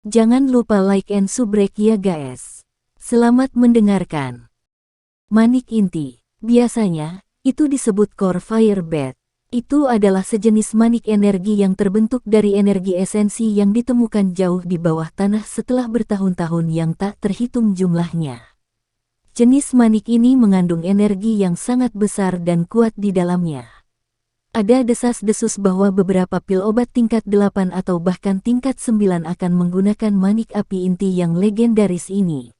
Jangan lupa like and subrek ya guys. Selamat mendengarkan. Manik inti. Biasanya, itu disebut core fire bed. Itu adalah sejenis manik energi yang terbentuk dari energi esensi yang ditemukan jauh di bawah tanah setelah bertahun-tahun yang tak terhitung jumlahnya. Jenis manik ini mengandung energi yang sangat besar dan kuat di dalamnya. Ada desas-desus bahwa beberapa pil obat tingkat 8 atau bahkan tingkat 9 akan menggunakan manik api inti yang legendaris ini.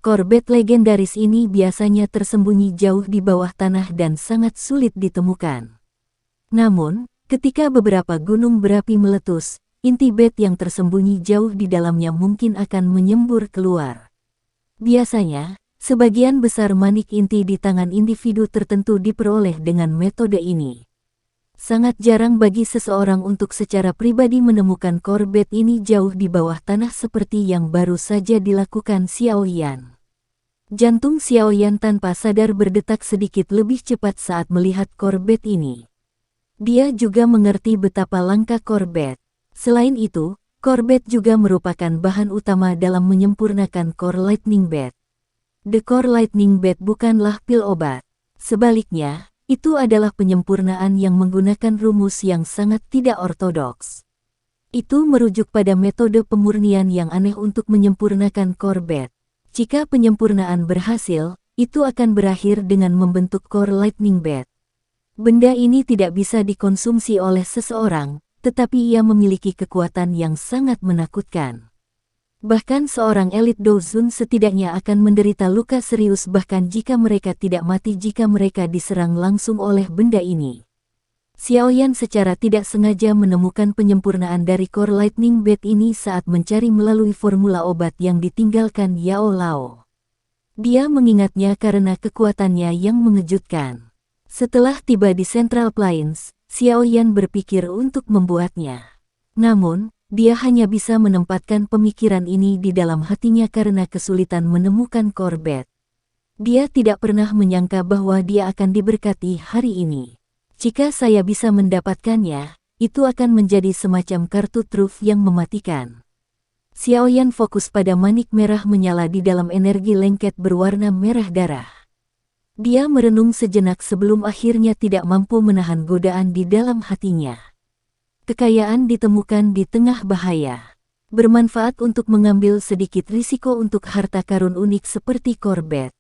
Core bed legendaris ini biasanya tersembunyi jauh di bawah tanah dan sangat sulit ditemukan. Namun, ketika beberapa gunung berapi meletus, inti bed yang tersembunyi jauh di dalamnya mungkin akan menyembur keluar. Biasanya, sebagian besar manik inti di tangan individu tertentu diperoleh dengan metode ini. Sangat jarang bagi seseorang untuk secara pribadi menemukan core bed ini jauh di bawah tanah seperti yang baru saja dilakukan Xiaoyan. Jantung Xiaoyan tanpa sadar berdetak sedikit lebih cepat saat melihat core bed ini. Dia juga mengerti betapa langka core bed. Selain itu, core bed juga merupakan bahan utama dalam menyempurnakan core lightning bed. The core lightning bed bukanlah pil obat. Sebaliknya, itu adalah penyempurnaan yang menggunakan rumus yang sangat tidak ortodoks. Itu merujuk pada metode pemurnian yang aneh untuk menyempurnakan core bed. Jika penyempurnaan berhasil, itu akan berakhir dengan membentuk core lightning bed. Benda ini tidak bisa dikonsumsi oleh seseorang, tetapi ia memiliki kekuatan yang sangat menakutkan. Bahkan seorang elit dozun setidaknya akan menderita luka serius bahkan jika mereka tidak mati jika mereka diserang langsung oleh benda ini. Xiaoyan secara tidak sengaja menemukan penyempurnaan dari core lightning bed ini saat mencari melalui formula obat yang ditinggalkan Yao Lao. Dia mengingatnya karena kekuatannya yang mengejutkan. Setelah tiba di Central Plains, Xiaoyan berpikir untuk membuatnya. Namun, dia hanya bisa menempatkan pemikiran ini di dalam hatinya karena kesulitan menemukan core bed. Dia tidak pernah menyangka bahwa dia akan diberkati hari ini. Jika saya bisa mendapatkannya, itu akan menjadi semacam kartu truf yang mematikan. Xiaoyan fokus pada manik merah menyala di dalam energi lengket berwarna merah darah. Dia merenung sejenak sebelum akhirnya tidak mampu menahan godaan di dalam hatinya. Kekayaan ditemukan di tengah bahaya. Bermanfaat untuk mengambil sedikit risiko untuk harta karun unik seperti core bed.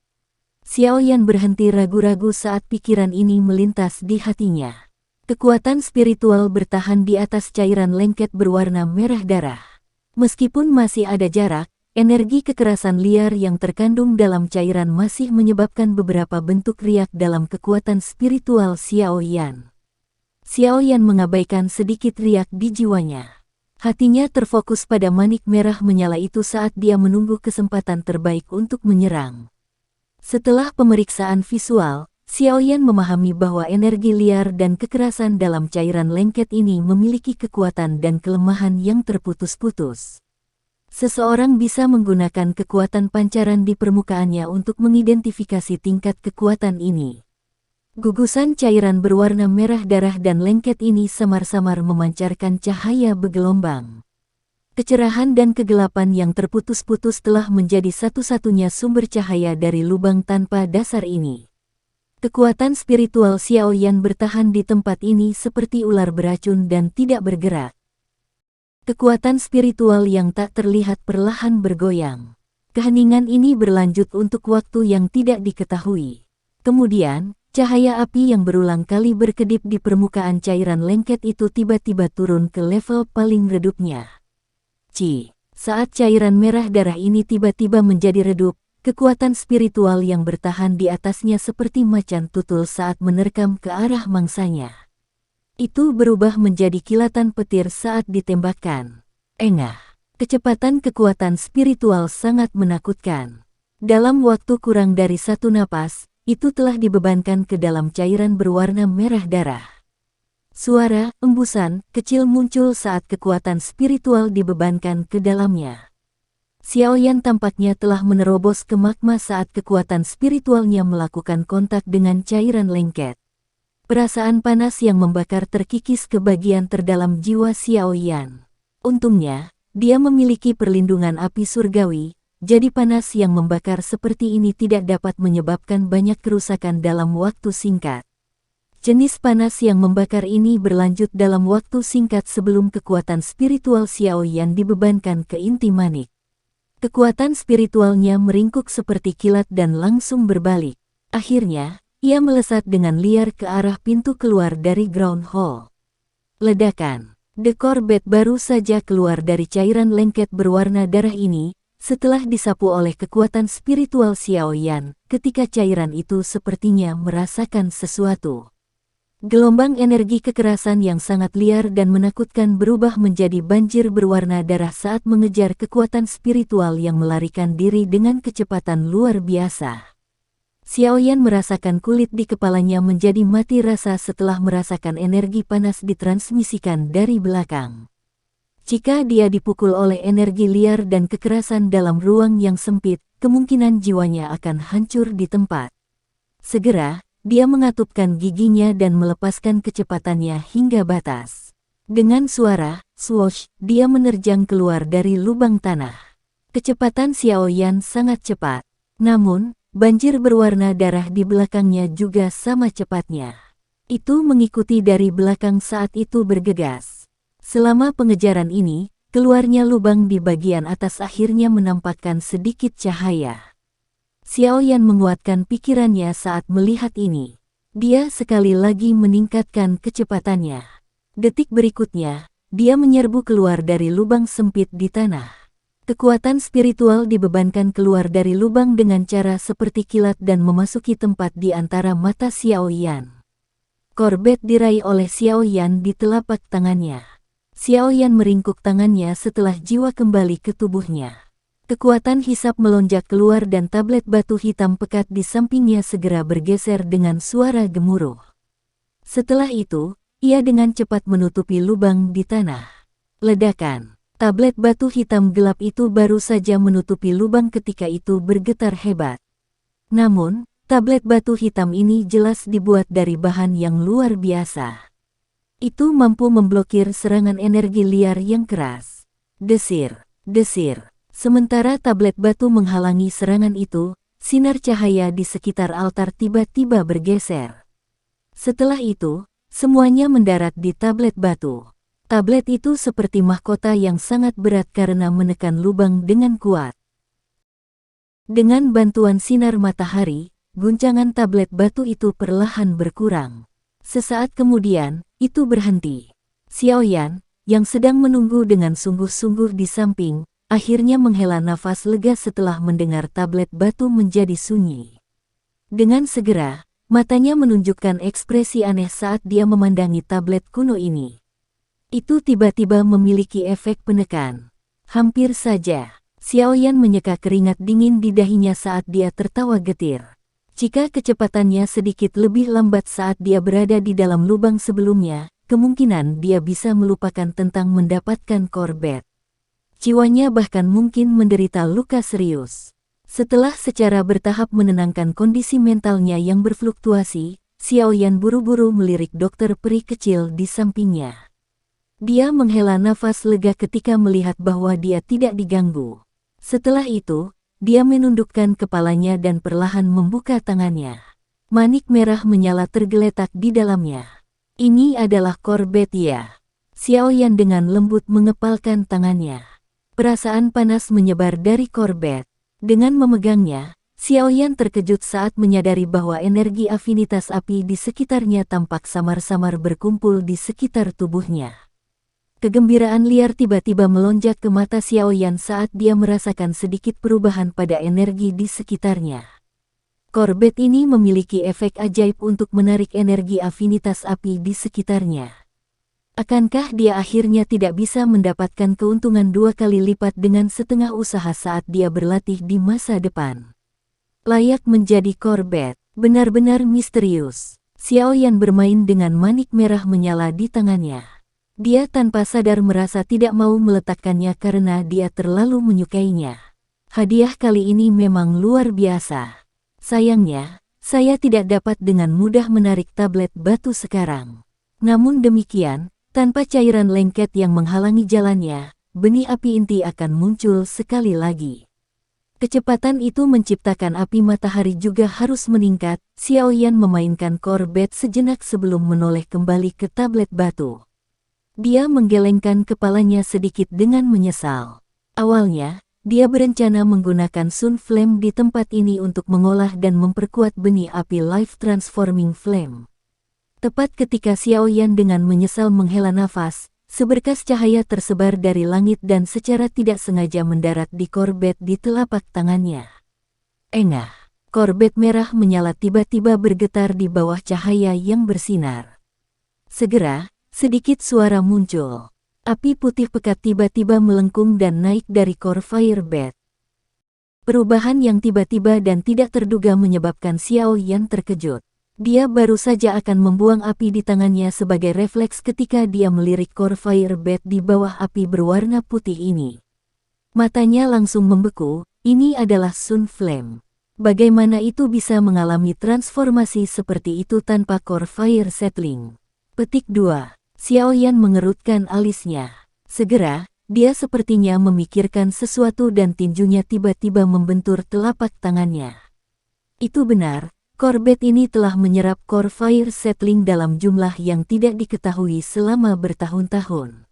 Xiaoyan berhenti ragu-ragu saat pikiran ini melintas di hatinya. Kekuatan spiritual bertahan di atas cairan lengket berwarna merah darah. Meskipun masih ada jarak, energi kekerasan liar yang terkandung dalam cairan masih menyebabkan beberapa bentuk riak dalam kekuatan spiritual Xiaoyan. Xiaoyan mengabaikan sedikit riak di jiwanya. Hatinya terfokus pada manik merah menyala itu saat dia menunggu kesempatan terbaik untuk menyerang. Setelah pemeriksaan visual, Xiaoyan memahami bahwa energi liar dan kekerasan dalam cairan lengket ini memiliki kekuatan dan kelemahan yang terputus-putus. Seseorang bisa menggunakan kekuatan pancaran di permukaannya untuk mengidentifikasi tingkat kekuatan ini. Gugusan cairan berwarna merah darah dan lengket ini samar-samar memancarkan cahaya bergelombang. Kecerahan dan kegelapan yang terputus-putus telah menjadi satu-satunya sumber cahaya dari lubang tanpa dasar ini. Kekuatan spiritual Xiaoyan bertahan di tempat ini seperti ular beracun dan tidak bergerak. Kekuatan spiritual yang tak terlihat perlahan bergoyang. Keheningan ini berlanjut untuk waktu yang tidak diketahui. Kemudian, cahaya api yang berulang kali berkedip di permukaan cairan lengket itu tiba-tiba turun ke level paling redupnya. Saat cairan merah darah ini tiba-tiba menjadi redup, kekuatan spiritual yang bertahan di atasnya seperti macan tutul saat menerkam ke arah mangsanya. Itu berubah menjadi kilatan petir saat ditembakkan. Engah, kecepatan kekuatan spiritual sangat menakutkan. Dalam waktu kurang dari satu napas, itu telah dibebankan ke dalam cairan berwarna merah darah. Suara embusan kecil muncul saat kekuatan spiritual dibebankan ke dalamnya. Xiaoyan tampaknya telah menerobos ke magma saat kekuatan spiritualnya melakukan kontak dengan cairan lengket. Perasaan panas yang membakar terkikis ke bagian terdalam jiwa Xiaoyan. Untungnya, dia memiliki perlindungan api surgawi, jadi panas yang membakar seperti ini tidak dapat menyebabkan banyak kerusakan dalam waktu singkat. Jenis panas yang membakar ini berlanjut dalam waktu singkat sebelum kekuatan spiritual Xiao Yan dibebankan ke inti manik. Kekuatan spiritualnya meringkuk seperti kilat dan langsung berbalik. Akhirnya, ia melesat dengan liar ke arah pintu keluar dari Ground Hall. Ledakan. The Corvette baru saja keluar dari cairan lengket berwarna darah ini, setelah disapu oleh kekuatan spiritual Xiao Yan, ketika cairan itu sepertinya merasakan sesuatu. Gelombang energi kekerasan yang sangat liar dan menakutkan berubah menjadi banjir berwarna darah saat mengejar kekuatan spiritual yang melarikan diri dengan kecepatan luar biasa. Xiao Yan merasakan kulit di kepalanya menjadi mati rasa setelah merasakan energi panas ditransmisikan dari belakang. Jika dia dipukul oleh energi liar dan kekerasan dalam ruang yang sempit, kemungkinan jiwanya akan hancur di tempat. Segera, dia mengatupkan giginya dan melepaskan kecepatannya hingga batas. Dengan suara, swoosh, dia menerjang keluar dari lubang tanah. Kecepatan Xiao Yan sangat cepat. Namun, banjir berwarna darah di belakangnya juga sama cepatnya. Itu mengikuti dari belakang saat itu bergegas. Selama pengejaran ini, keluarnya lubang di bagian atas akhirnya menampakkan sedikit cahaya. Xiao Yan menguatkan pikirannya saat melihat ini. Dia sekali lagi meningkatkan kecepatannya. Detik berikutnya, dia menyerbu keluar dari lubang sempit di tanah. Kekuatan spiritual dibebankan keluar dari lubang dengan cara seperti kilat dan memasuki tempat di antara mata Xiao Yan. Corvette diraih oleh Xiao Yan di telapak tangannya. Xiao Yan meringkuk tangannya setelah jiwa kembali ke tubuhnya. Kekuatan hisap melonjak keluar dan tablet batu hitam pekat di sampingnya segera bergeser dengan suara gemuruh. Setelah itu, ia dengan cepat menutupi lubang di tanah. Ledakan. Tablet batu hitam gelap itu baru saja menutupi lubang ketika itu bergetar hebat. Namun, tablet batu hitam ini jelas dibuat dari bahan yang luar biasa. Itu mampu memblokir serangan energi liar yang keras. Desir, desir. Sementara tablet batu menghalangi serangan itu, sinar cahaya di sekitar altar tiba-tiba bergeser. Setelah itu, semuanya mendarat di tablet batu. Tablet itu seperti mahkota yang sangat berat karena menekan lubang dengan kuat. Dengan bantuan sinar matahari, guncangan tablet batu itu perlahan berkurang. Sesaat kemudian, itu berhenti. Xiao Yan, yang sedang menunggu dengan sungguh-sungguh di samping, akhirnya menghela nafas lega setelah mendengar tablet batu menjadi sunyi. Dengan segera, matanya menunjukkan ekspresi aneh saat dia memandangi tablet kuno ini. Itu tiba-tiba memiliki efek penekan. Hampir saja, Xiao Yan menyeka keringat dingin di dahinya saat dia tertawa getir. Jika kecepatannya sedikit lebih lambat saat dia berada di dalam lubang sebelumnya, kemungkinan dia bisa melupakan tentang mendapatkan Corvette. Jiwanya bahkan mungkin menderita luka serius. Setelah secara bertahap menenangkan kondisi mentalnya yang berfluktuasi, Xiao Yan buru-buru melirik dokter peri kecil di sampingnya. Dia menghela nafas lega ketika melihat bahwa dia tidak diganggu. Setelah itu, dia menundukkan kepalanya dan perlahan membuka tangannya. Manik merah menyala tergeletak di dalamnya. Ini adalah Corvette ya. Xiao Yan dengan lembut mengepalkan tangannya. Perasaan panas menyebar dari Corvette. Dengan memegangnya, Xiao Yan terkejut saat menyadari bahwa energi afinitas api di sekitarnya tampak samar-samar berkumpul di sekitar tubuhnya. Kegembiraan liar tiba-tiba melonjak ke mata Xiao Yan saat dia merasakan sedikit perubahan pada energi di sekitarnya. Corvette ini memiliki efek ajaib untuk menarik energi afinitas api di sekitarnya. Akankah dia akhirnya tidak bisa mendapatkan keuntungan 2 kali lipat dengan setengah usaha saat dia berlatih di masa depan? Layak menjadi Corvette, benar-benar misterius. Xiao Yan bermain dengan manik merah menyala di tangannya. Dia tanpa sadar merasa tidak mau meletakkannya karena dia terlalu menyukainya. Hadiah kali ini memang luar biasa. Sayangnya, saya tidak dapat dengan mudah menarik tablet batu sekarang. Namun demikian, tanpa cairan lengket yang menghalangi jalannya, benih api inti akan muncul sekali lagi. Kecepatan itu menciptakan api matahari juga harus meningkat. Xiaoyan memainkan korbet sejenak sebelum menoleh kembali ke tablet batu. Dia menggelengkan kepalanya sedikit dengan menyesal. Awalnya, dia berencana menggunakan Sun Flame di tempat ini untuk mengolah dan memperkuat benih api Life Transforming Flame. Tepat ketika Xiaoyan dengan menyesal menghela nafas, seberkas cahaya tersebar dari langit dan secara tidak sengaja mendarat di korbet di telapak tangannya. Engah, korbet merah menyala tiba-tiba bergetar di bawah cahaya yang bersinar. Segera, sedikit suara muncul. Api putih pekat tiba-tiba melengkung dan naik dari core Firebed. Perubahan yang tiba-tiba dan tidak terduga menyebabkan Xiaoyan terkejut. Dia baru saja akan membuang api di tangannya sebagai refleks ketika dia melirik core Firebed di bawah api berwarna putih ini. Matanya langsung membeku, ini adalah Sun Flame. Bagaimana itu bisa mengalami transformasi seperti itu tanpa core Fire Settling? Petik 2. Xiaoyan mengerutkan alisnya. Segera, dia sepertinya memikirkan sesuatu dan tinjunya tiba-tiba membentur telapak tangannya. Itu benar, korbet ini telah menyerap core Fire Settling dalam jumlah yang tidak diketahui selama bertahun-tahun.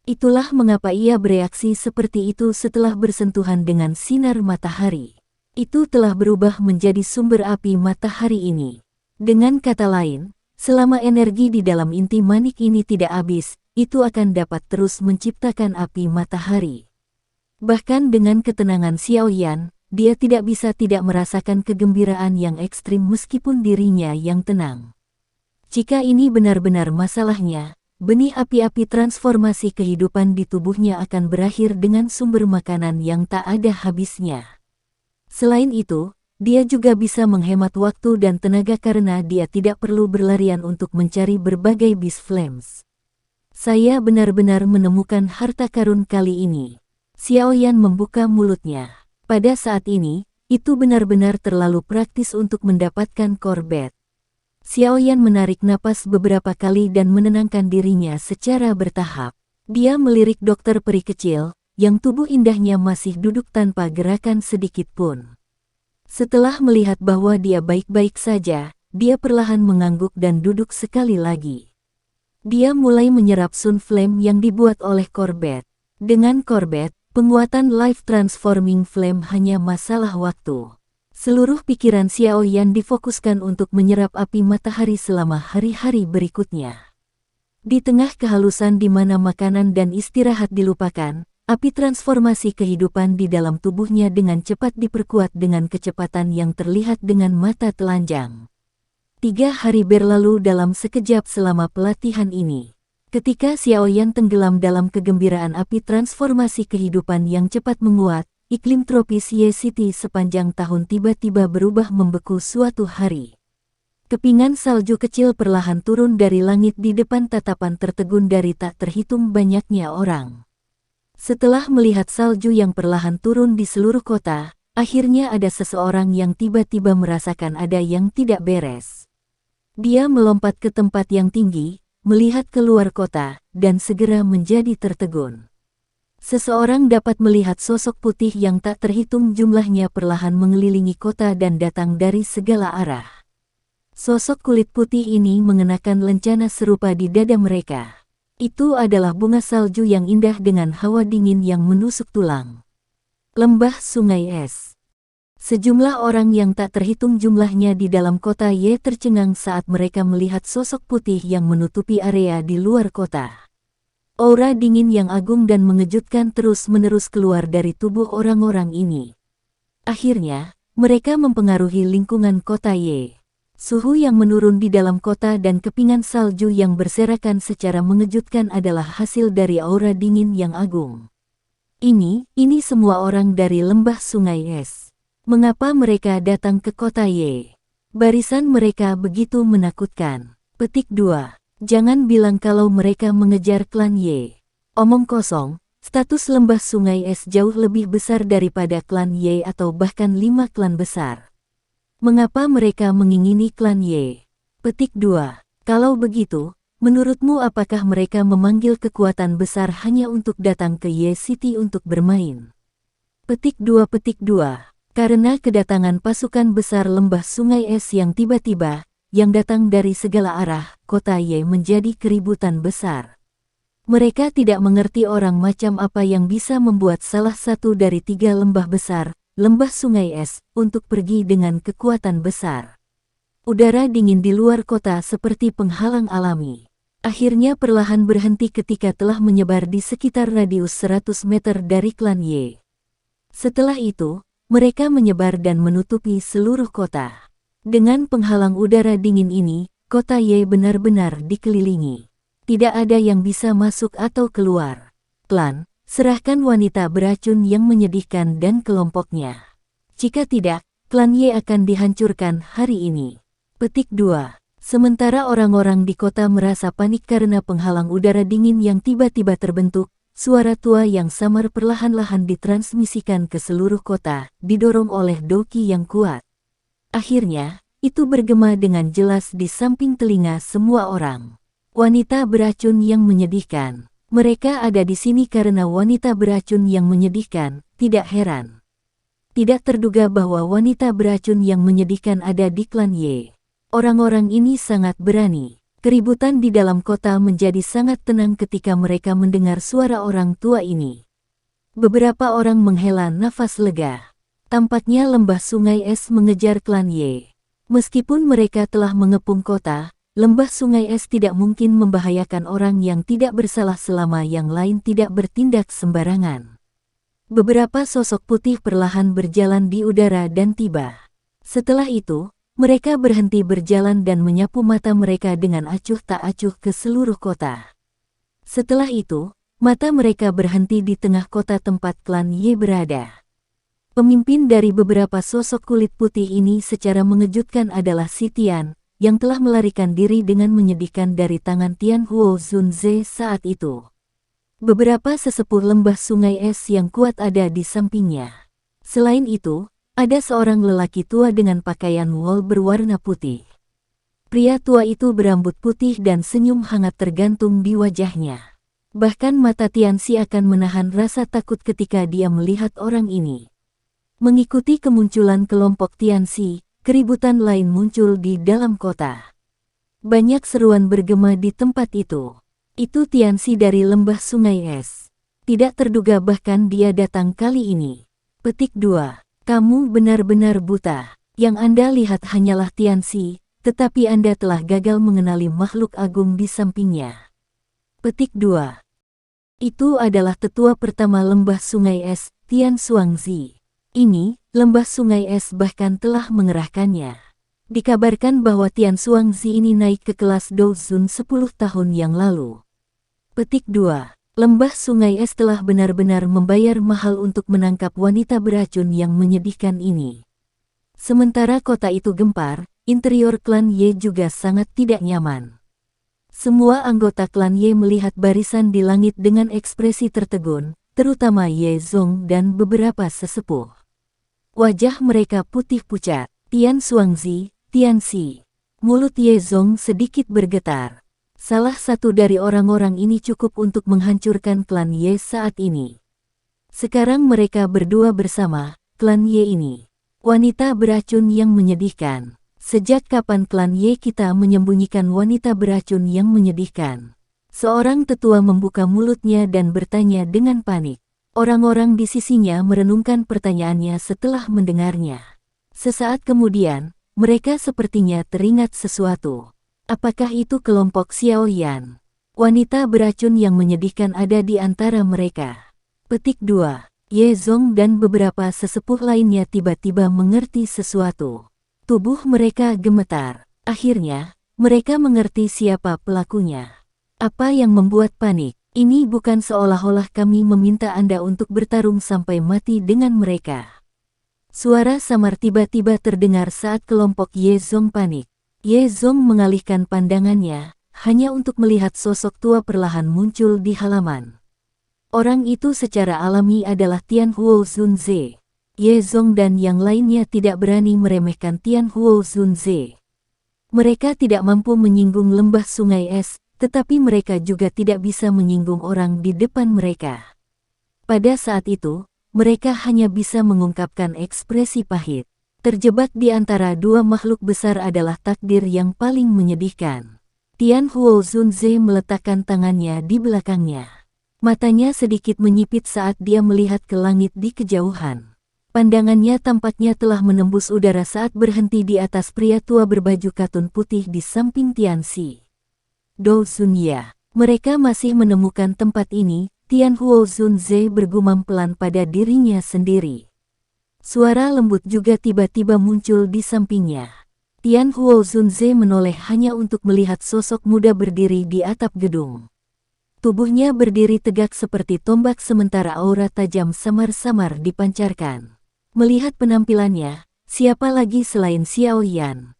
Itulah mengapa ia bereaksi seperti itu setelah bersentuhan dengan sinar matahari. Itu telah berubah menjadi sumber api matahari ini. Dengan kata lain, selama energi di dalam inti manik ini tidak habis, itu akan dapat terus menciptakan api matahari. Bahkan dengan ketenangan Xiaoyan, dia tidak bisa tidak merasakan kegembiraan yang ekstrim meskipun dirinya yang tenang. Jika ini benar-benar masalahnya, benih api-api transformasi kehidupan di tubuhnya akan berakhir dengan sumber makanan yang tak ada habisnya. Selain itu, dia juga bisa menghemat waktu dan tenaga karena dia tidak perlu berlarian untuk mencari berbagai Beast Flames. Saya benar-benar menemukan harta karun kali ini. Xiaoyan membuka mulutnya. Pada saat ini, itu benar-benar terlalu praktis untuk mendapatkan korbet. Xiaoyan menarik napas beberapa kali dan menenangkan dirinya secara bertahap. Dia melirik dokter peri kecil, yang tubuh indahnya masih duduk tanpa gerakan sedikit pun. Setelah melihat bahwa dia baik-baik saja, dia perlahan mengangguk dan duduk sekali lagi. Dia mulai menyerap Sun Flame yang dibuat oleh korbet. Dengan korbet, penguatan Life Transforming Flame hanya masalah waktu. Seluruh pikiran Xiaoyan difokuskan untuk menyerap api matahari selama hari-hari berikutnya. Di tengah kehalusan di mana makanan dan istirahat dilupakan, api transformasi kehidupan di dalam tubuhnya dengan cepat diperkuat dengan kecepatan yang terlihat dengan mata telanjang. 3 hari berlalu dalam sekejap selama pelatihan ini. Ketika Xiaoyan tenggelam dalam kegembiraan api transformasi kehidupan yang cepat menguat, iklim tropis Ye City sepanjang tahun tiba-tiba berubah membeku suatu hari. Kepingan salju kecil perlahan turun dari langit di depan tatapan tertegun dari tak terhitung banyaknya orang. Setelah melihat salju yang perlahan turun di seluruh kota, akhirnya ada seseorang yang tiba-tiba merasakan ada yang tidak beres. Dia melompat ke tempat yang tinggi, melihat keluar kota, dan segera menjadi tertegun. Seseorang dapat melihat sosok putih yang tak terhitung jumlahnya perlahan mengelilingi kota dan datang dari segala arah. Sosok kulit putih ini mengenakan lencana serupa di dada mereka. Itu adalah bunga salju yang indah dengan hawa dingin yang menusuk tulang. Lembah Sungai Es. Sejumlah orang yang tak terhitung jumlahnya di dalam kota Ye tercengang saat mereka melihat sosok putih yang menutupi area di luar kota. Aura dingin yang agung dan mengejutkan terus-menerus keluar dari tubuh orang-orang ini. Akhirnya, mereka mempengaruhi lingkungan kota Ye. Suhu yang menurun di dalam kota dan kepingan salju yang berserakan secara mengejutkan adalah hasil dari aura dingin yang agung. Ini semua orang dari lembah Sungai Es. Mengapa mereka datang ke kota Ye? Barisan mereka begitu menakutkan. Petik 2. Jangan bilang kalau mereka mengejar klan Ye. Omong kosong, status lembah Sungai Es jauh lebih besar daripada klan Ye atau bahkan 5 klan besar. Mengapa mereka mengingini klan Ye? Petik 2. Kalau begitu, Menurutmu apakah mereka memanggil kekuatan besar hanya untuk datang ke Ye City untuk bermain? Petik 2. Karena kedatangan pasukan besar lembah sungai es yang tiba-tiba, yang datang dari segala arah, kota Ye menjadi keributan besar. Mereka tidak mengerti orang macam apa yang bisa membuat salah satu dari 3 lembah besar, lembah sungai es, untuk pergi dengan kekuatan besar. Udara dingin di luar kota seperti penghalang alami. Akhirnya perlahan berhenti ketika telah menyebar di sekitar radius 100 meter dari klan Ye. Setelah itu, mereka menyebar dan menutupi seluruh kota. Dengan penghalang udara dingin ini, kota Ye benar-benar dikelilingi. Tidak ada yang bisa masuk atau keluar. Klan, serahkan wanita beracun yang menyedihkan dan kelompoknya. Jika tidak, klan Ye akan dihancurkan hari ini. Petik 2. Sementara orang-orang di kota merasa panik karena penghalang udara dingin yang tiba-tiba terbentuk, suara tua yang samar perlahan-lahan ditransmisikan ke seluruh kota, didorong oleh doki yang kuat. Akhirnya, itu bergema dengan jelas di samping telinga semua orang. Wanita beracun yang menyedihkan. Mereka ada di sini karena wanita beracun yang menyedihkan, tidak heran. Tidak terduga bahwa wanita beracun yang menyedihkan ada di klan Ye. Orang-orang ini sangat berani. Keributan di dalam kota menjadi sangat tenang ketika mereka mendengar suara orang tua ini. Beberapa orang menghela nafas lega. Tampaknya lembah sungai es mengejar klan Ye. Meskipun mereka telah mengepung kota, lembah sungai es tidak mungkin membahayakan orang yang tidak bersalah selama yang lain tidak bertindak sembarangan. Beberapa sosok putih perlahan berjalan di udara dan tiba. Setelah itu, mereka berhenti berjalan dan menyapu mata mereka dengan acuh tak acuh ke seluruh kota. Setelah itu, mata mereka berhenti di tengah kota tempat klan Ye berada. Pemimpin dari beberapa sosok kulit putih ini secara mengejutkan adalah si Tian, yang telah melarikan diri dengan menyedihkan dari tangan Tian Huo Zunze saat itu. Beberapa sesepuh lembah sungai es yang kuat ada di sampingnya. Selain itu, ada seorang lelaki tua dengan pakaian wol berwarna putih. Pria tua itu berambut putih dan senyum hangat tergantung di wajahnya. Bahkan mata Tianxi akan menahan rasa takut ketika dia melihat orang ini. Mengikuti kemunculan kelompok Tianxi, keributan lain muncul di dalam kota. Banyak seruan bergema di tempat itu. Itu Tianxi dari lembah sungai es. Tidak terduga bahkan dia datang kali ini. Petik 2. Kamu benar-benar buta. Yang Anda lihat hanyalah Tianxi, tetapi Anda telah gagal mengenali makhluk agung di sampingnya. Petik 2. Itu adalah tetua pertama lembah sungai es, Tian Xuangzi. Ini, lembah sungai es bahkan telah mengerahkannya. Dikabarkan bahwa Tian Xuangzi ini naik ke kelas Douzun 10 tahun yang lalu. Petik 2. Lembah sungai es telah benar-benar membayar mahal untuk menangkap wanita beracun yang menyedihkan ini. Sementara kota itu gempar, interior klan Ye juga sangat tidak nyaman. Semua anggota klan Ye melihat barisan di langit dengan ekspresi tertegun, terutama Ye Zong dan beberapa sesepuh. Wajah mereka putih pucat. Tian Xuangzi, Tianxi. Mulut Ye Zong sedikit bergetar. Salah satu dari orang-orang ini cukup untuk menghancurkan klan Ye saat ini. Sekarang mereka berdua bersama, klan Ye ini. Wanita beracun yang menyedihkan. Sejak kapan klan Ye kita menyembunyikan wanita beracun yang menyedihkan? Seorang tetua membuka mulutnya dan bertanya dengan panik. Orang-orang di sisinya merenungkan pertanyaannya setelah mendengarnya. Sesaat kemudian, mereka sepertinya teringat sesuatu. Apakah itu kelompok Xiao Yan? Wanita beracun yang menyedihkan ada di antara mereka. Petik 2. Ye Zong dan beberapa sesepuh lainnya tiba-tiba mengerti sesuatu. Tubuh mereka gemetar. Akhirnya, mereka mengerti siapa pelakunya. Apa yang membuat panik? Ini bukan seolah-olah kami meminta Anda untuk bertarung sampai mati dengan mereka. Suara samar tiba-tiba terdengar saat kelompok Ye Zong panik. Ye Zong mengalihkan pandangannya, hanya untuk melihat sosok tua perlahan muncul di halaman. Orang itu secara alami adalah Tian Huo Zunze. Ye Zong dan yang lainnya tidak berani meremehkan Tian Huo Zunze. Mereka tidak mampu menyinggung lembah sungai es, tetapi mereka juga tidak bisa menyinggung orang di depan mereka. Pada saat itu, mereka hanya bisa mengungkapkan ekspresi pahit. Terjebak di antara dua makhluk besar adalah takdir yang paling menyedihkan. Tianhuo Zunze meletakkan tangannya di belakangnya. Matanya sedikit menyipit saat dia melihat ke langit di kejauhan. Pandangannya tampaknya telah menembus udara saat berhenti di atas pria tua berbaju katun putih di samping Tianxi. Dou Zunye, mereka masih menemukan tempat ini, Tianhuo Zunze bergumam pelan pada dirinya sendiri. Suara lembut juga tiba-tiba muncul di sampingnya. Tianhuo Zunze menoleh hanya untuk melihat sosok muda berdiri di atap gedung. Tubuhnya berdiri tegak seperti tombak sementara aura tajam samar-samar dipancarkan. Melihat penampilannya, siapa lagi selain Xiao Yan?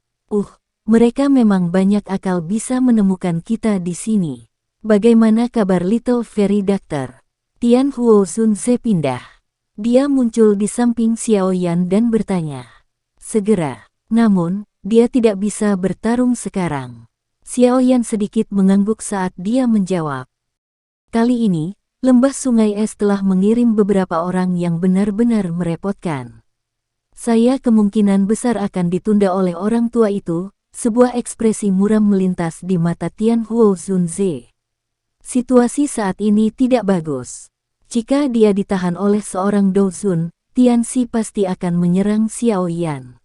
Mereka memang banyak akal bisa menemukan kita di sini. Bagaimana kabar Little Fairy Doctor? Tianhuo Zunze pindah. Dia muncul di samping Xiao Yan dan bertanya. Segera, namun, dia tidak bisa bertarung sekarang. Xiao Yan sedikit mengangguk saat dia menjawab. Kali ini, lembah sungai es telah mengirim beberapa orang yang benar-benar merepotkan. Saya kemungkinan besar akan ditunda oleh orang tua itu. Sebuah ekspresi muram melintas di mata Tianhuo Zunze. Situasi saat ini tidak bagus. Jika dia ditahan oleh seorang Douzun, Tianxi pasti akan menyerang Xiao Yan.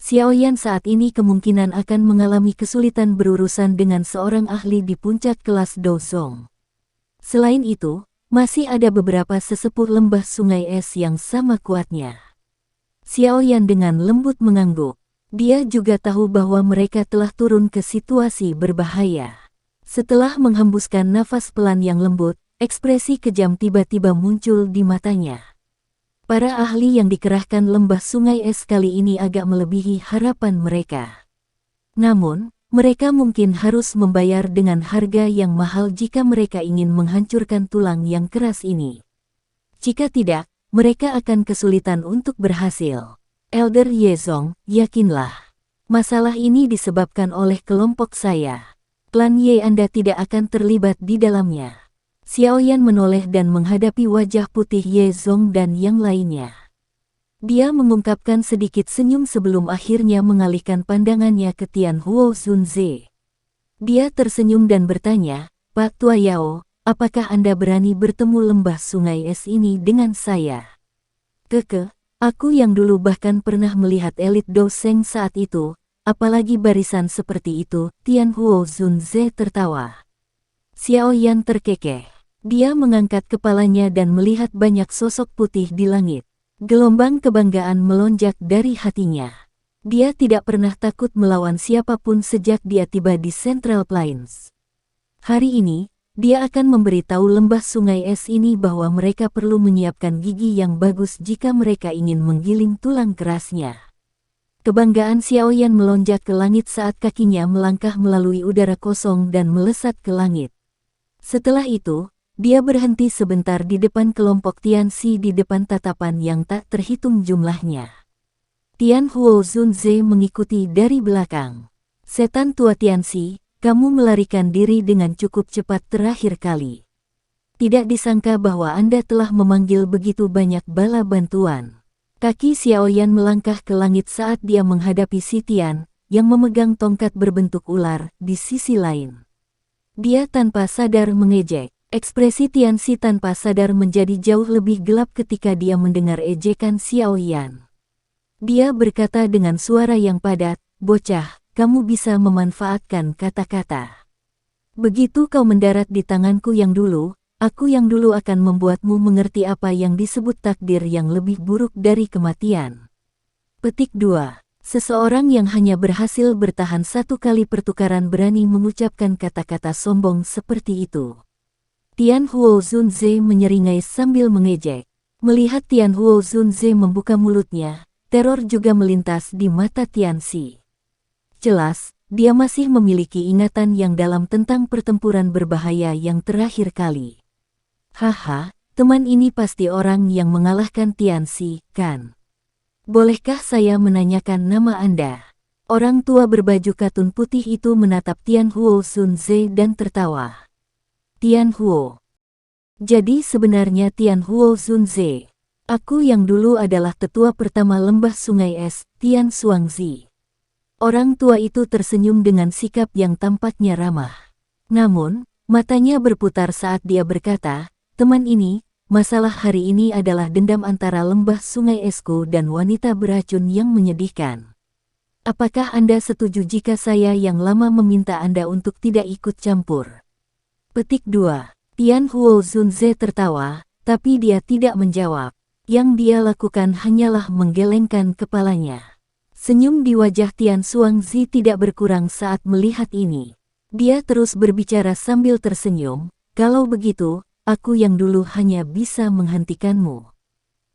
Xiao Yan saat ini kemungkinan akan mengalami kesulitan berurusan dengan seorang ahli di puncak kelas Douzong. Selain itu, masih ada beberapa sesepuh lembah sungai es yang sama kuatnya. Xiao Yan dengan lembut mengangguk. Dia juga tahu bahwa mereka telah turun ke situasi berbahaya. Setelah menghembuskan nafas pelan yang lembut, ekspresi kejam tiba-tiba muncul di matanya. Para ahli yang dikerahkan lembah sungai es kali ini agak melebihi harapan mereka. Namun, mereka mungkin harus membayar dengan harga yang mahal jika mereka ingin menghancurkan tulang yang keras ini. Jika tidak, mereka akan kesulitan untuk berhasil. Elder Yezong, yakinlah. Masalah ini disebabkan oleh kelompok saya. Klan Ye Anda tidak akan terlibat di dalamnya. Xiao Yan menoleh dan menghadapi wajah putih Yezong dan yang lainnya. Dia mengungkapkan sedikit senyum sebelum akhirnya mengalihkan pandangannya ke Tianhuo Zunze. Dia tersenyum dan bertanya, Pak Tua Yao, apakah Anda berani bertemu lembah sungai es ini dengan saya? Aku yang dulu bahkan pernah melihat elit Douseng saat itu, apalagi barisan seperti itu, Tianhuo Zunze tertawa. Xiao Yan terkekeh. Dia mengangkat kepalanya dan melihat banyak sosok putih di langit. Gelombang kebanggaan melonjak dari hatinya. Dia tidak pernah takut melawan siapapun sejak dia tiba di Central Plains. Hari ini, dia akan memberitahu lembah sungai es ini bahwa mereka perlu menyiapkan gigi yang bagus jika mereka ingin menggiling tulang kerasnya. Kebanggaan Xiao Yan melonjak ke langit saat kakinya melangkah melalui udara kosong dan melesat ke langit. Setelah itu, dia berhenti sebentar di depan kelompok Tianxi di depan tatapan yang tak terhitung jumlahnya. Tianhuo Zunze mengikuti dari belakang. Setan tua Tianxi, kamu melarikan diri dengan cukup cepat terakhir kali. Tidak disangka bahwa Anda telah memanggil begitu banyak bala bantuan. Kaki Xiao Yan melangkah ke langit saat dia menghadapi Si Tian, yang memegang tongkat berbentuk ular, di sisi lain. Dia tanpa sadar mengejek. Ekspresi Tianxi tanpa sadar menjadi jauh lebih gelap ketika dia mendengar ejekan Xiao Yan. Dia berkata dengan suara yang padat, bocah, kamu bisa memanfaatkan kata-kata. Begitu kau mendarat di tanganku yang dulu, aku yang dulu akan membuatmu mengerti apa yang disebut takdir yang lebih buruk dari kematian. Petik 2. Seseorang yang hanya berhasil bertahan satu kali pertukaran berani mengucapkan kata-kata sombong seperti itu. Tianhuo Zunze menyeringai sambil mengejek. Melihat Tianhuo Zunze membuka mulutnya, teror juga melintas di mata Tianxi. Jelas, dia masih memiliki ingatan yang dalam tentang pertempuran berbahaya yang terakhir kali. Haha, teman ini pasti orang yang mengalahkan Tianxi, kan? Bolehkah saya menanyakan nama Anda? Orang tua berbaju katun putih itu menatap Tianhuo Zunze dan tertawa. Tianhuo. Jadi sebenarnya Tianhuo Zunze. Aku yang dulu adalah tetua pertama lembah sungai es, Tian Xuangzi. Orang tua itu tersenyum dengan sikap yang tampaknya ramah. Namun, matanya berputar saat dia berkata, teman ini, masalah hari ini adalah dendam antara lembah sungai esku dan wanita beracun yang menyedihkan. Apakah Anda setuju jika saya yang lama meminta Anda untuk tidak ikut campur? Petik 2. Tianhuo Zunze tertawa, tapi dia tidak menjawab. Yang dia lakukan hanyalah menggelengkan kepalanya. Senyum di wajah Tian Xuangzi tidak berkurang saat melihat ini. Dia terus berbicara sambil tersenyum, kalau begitu, aku yang dulu hanya bisa menghentikanmu.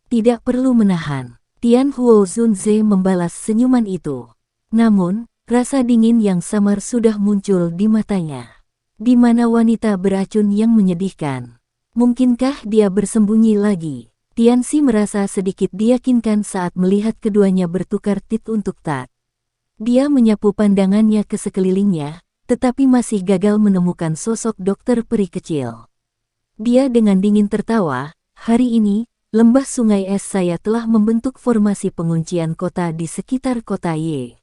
Tidak perlu menahan. Tianhuo Zunze membalas senyuman itu. Namun, rasa dingin yang samar sudah muncul di matanya. Di mana wanita beracun yang menyedihkan? Mungkinkah dia bersembunyi lagi? Tianxi merasa sedikit diyakinkan saat melihat keduanya bertukar tit untuk tat. Dia menyapu pandangannya ke sekelilingnya, tetapi masih gagal menemukan sosok dokter peri kecil. Dia dengan dingin tertawa, hari ini, lembah sungai es saya telah membentuk formasi penguncian kota di sekitar kota Ye.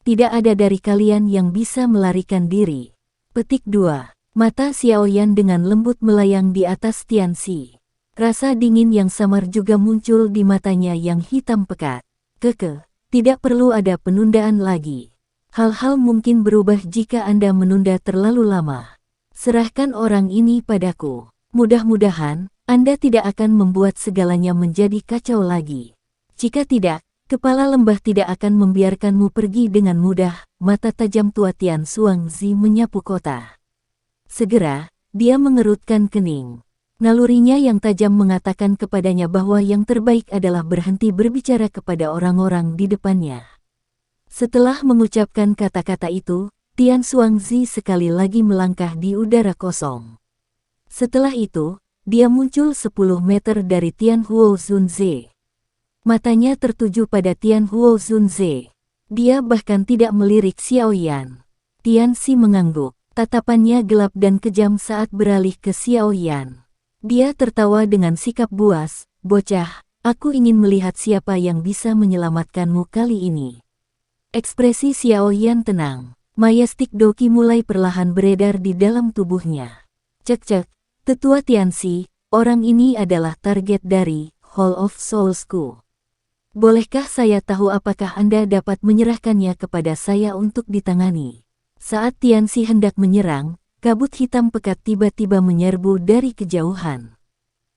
Tidak ada dari kalian yang bisa melarikan diri. Petik 2. Mata Xiaoyan dengan lembut melayang di atas Tianxi. Rasa dingin yang samar juga muncul di matanya yang hitam pekat. Tidak perlu ada penundaan lagi. Hal-hal mungkin berubah jika Anda menunda terlalu lama. Serahkan orang ini padaku. Mudah-mudahan, Anda tidak akan membuat segalanya menjadi kacau lagi. Jika tidak, kepala lembah tidak akan membiarkanmu pergi dengan mudah. Mata tajam tua Tian Xuangzi menyapu kota. Segera, dia mengerutkan kening. Nalurinya yang tajam mengatakan kepadanya bahwa yang terbaik adalah berhenti berbicara kepada orang-orang di depannya. Setelah mengucapkan kata-kata itu, Tian Xuangzi sekali lagi melangkah di udara kosong. Setelah itu, dia muncul 10 meter dari Tianhuo Zunze. Matanya tertuju pada Tianhuo Zunze. Dia bahkan tidak melirik Xiaoyan. Tianxi mengangguk, tatapannya gelap dan kejam saat beralih ke Xiaoyan. Dia tertawa dengan sikap buas, bocah, aku ingin melihat siapa yang bisa menyelamatkanmu kali ini. Ekspresi Xiaoyan tenang, Mayastik Doki mulai perlahan beredar di dalam tubuhnya. Cek-cek, tetua Tianxi, orang ini adalah target dari Hall of Soulsku. Bolehkah saya tahu apakah Anda dapat menyerahkannya kepada saya untuk ditangani? Saat Tianxi hendak menyerang, kabut hitam pekat tiba-tiba menyerbu dari kejauhan.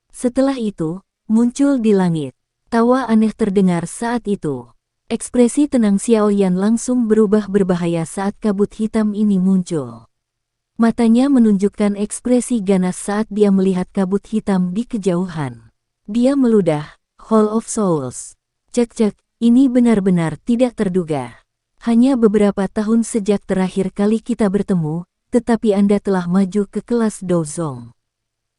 Setelah itu, muncul di langit. Tawa aneh terdengar saat itu. Ekspresi tenang Xiaoyan langsung berubah berbahaya saat kabut hitam ini muncul. Matanya menunjukkan ekspresi ganas saat dia melihat kabut hitam di kejauhan. Dia meludah, Hall of Souls. Cek-cek, ini benar-benar tidak terduga. Hanya beberapa tahun sejak terakhir kali kita bertemu, tetapi Anda telah maju ke kelas Dozong.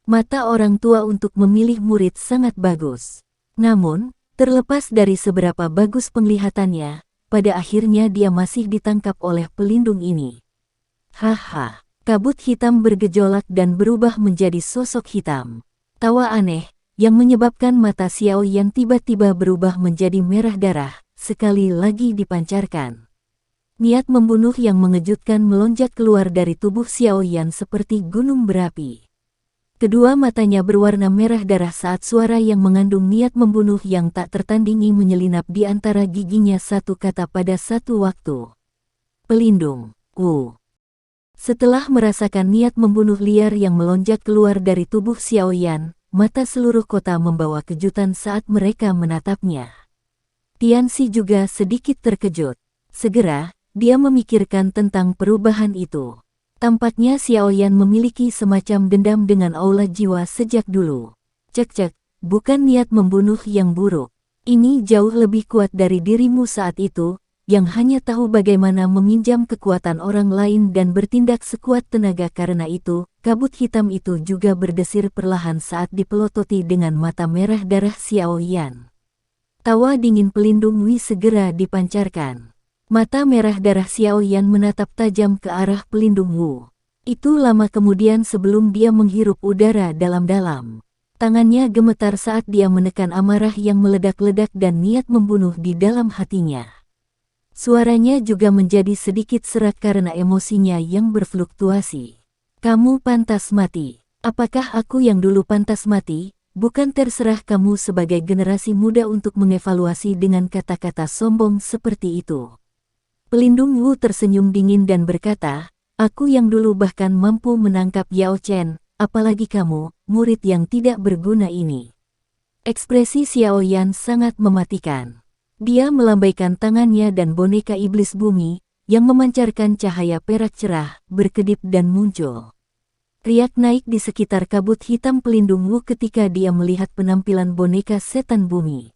Mata orang tua untuk memilih murid sangat bagus. Namun, terlepas dari seberapa bagus penglihatannya, pada akhirnya dia masih ditangkap oleh pelindung ini. Haha, kabut hitam bergejolak dan berubah menjadi sosok hitam. Tawa aneh, yang menyebabkan mata Xiaoyan tiba-tiba berubah menjadi merah darah, sekali lagi dipancarkan. Niat membunuh yang mengejutkan melonjak keluar dari tubuh Xiaoyan seperti gunung berapi. Kedua matanya berwarna merah darah saat suara yang mengandung niat membunuh yang tak tertandingi menyelinap di antara giginya satu kata pada satu waktu. Pelindung, Setelah merasakan niat membunuh liar yang melonjak keluar dari tubuh Xiaoyan, mata seluruh kota membawa kejutan saat mereka menatapnya. Tianxi juga sedikit terkejut. Segera, dia memikirkan tentang perubahan itu. Tampaknya Xiaoyan memiliki semacam dendam dengan aula jiwa sejak dulu. Cek-cek, bukan niat membunuh yang buruk. Ini jauh lebih kuat dari dirimu saat itu, yang hanya tahu bagaimana meminjam kekuatan orang lain dan bertindak sekuat tenaga. Karena itu, kabut hitam itu juga berdesir perlahan saat dipelototi dengan mata merah darah Xiaoyan. Tawa dingin pelindung Wi segera dipancarkan. Mata merah darah Xiao Yan menatap tajam ke arah pelindung Wu. Itu lama kemudian sebelum dia menghirup udara dalam-dalam. Tangannya gemetar saat dia menekan amarah yang meledak-ledak dan niat membunuh di dalam hatinya. Suaranya juga menjadi sedikit serak karena emosinya yang berfluktuasi. Kamu pantas mati. Apakah aku yang dulu pantas mati? Bukan terserah kamu sebagai generasi muda untuk mengevaluasi dengan kata-kata sombong seperti itu. Pelindung Wu tersenyum dingin dan berkata, aku yang dulu bahkan mampu menangkap Yao Chen, apalagi kamu, murid yang tidak berguna ini. Ekspresi Xiao Yan sangat mematikan. Dia melambaikan tangannya dan boneka iblis bumi, yang memancarkan cahaya perak cerah, berkedip dan muncul. Riak naik di sekitar kabut hitam pelindung Wu ketika dia melihat penampilan boneka setan bumi.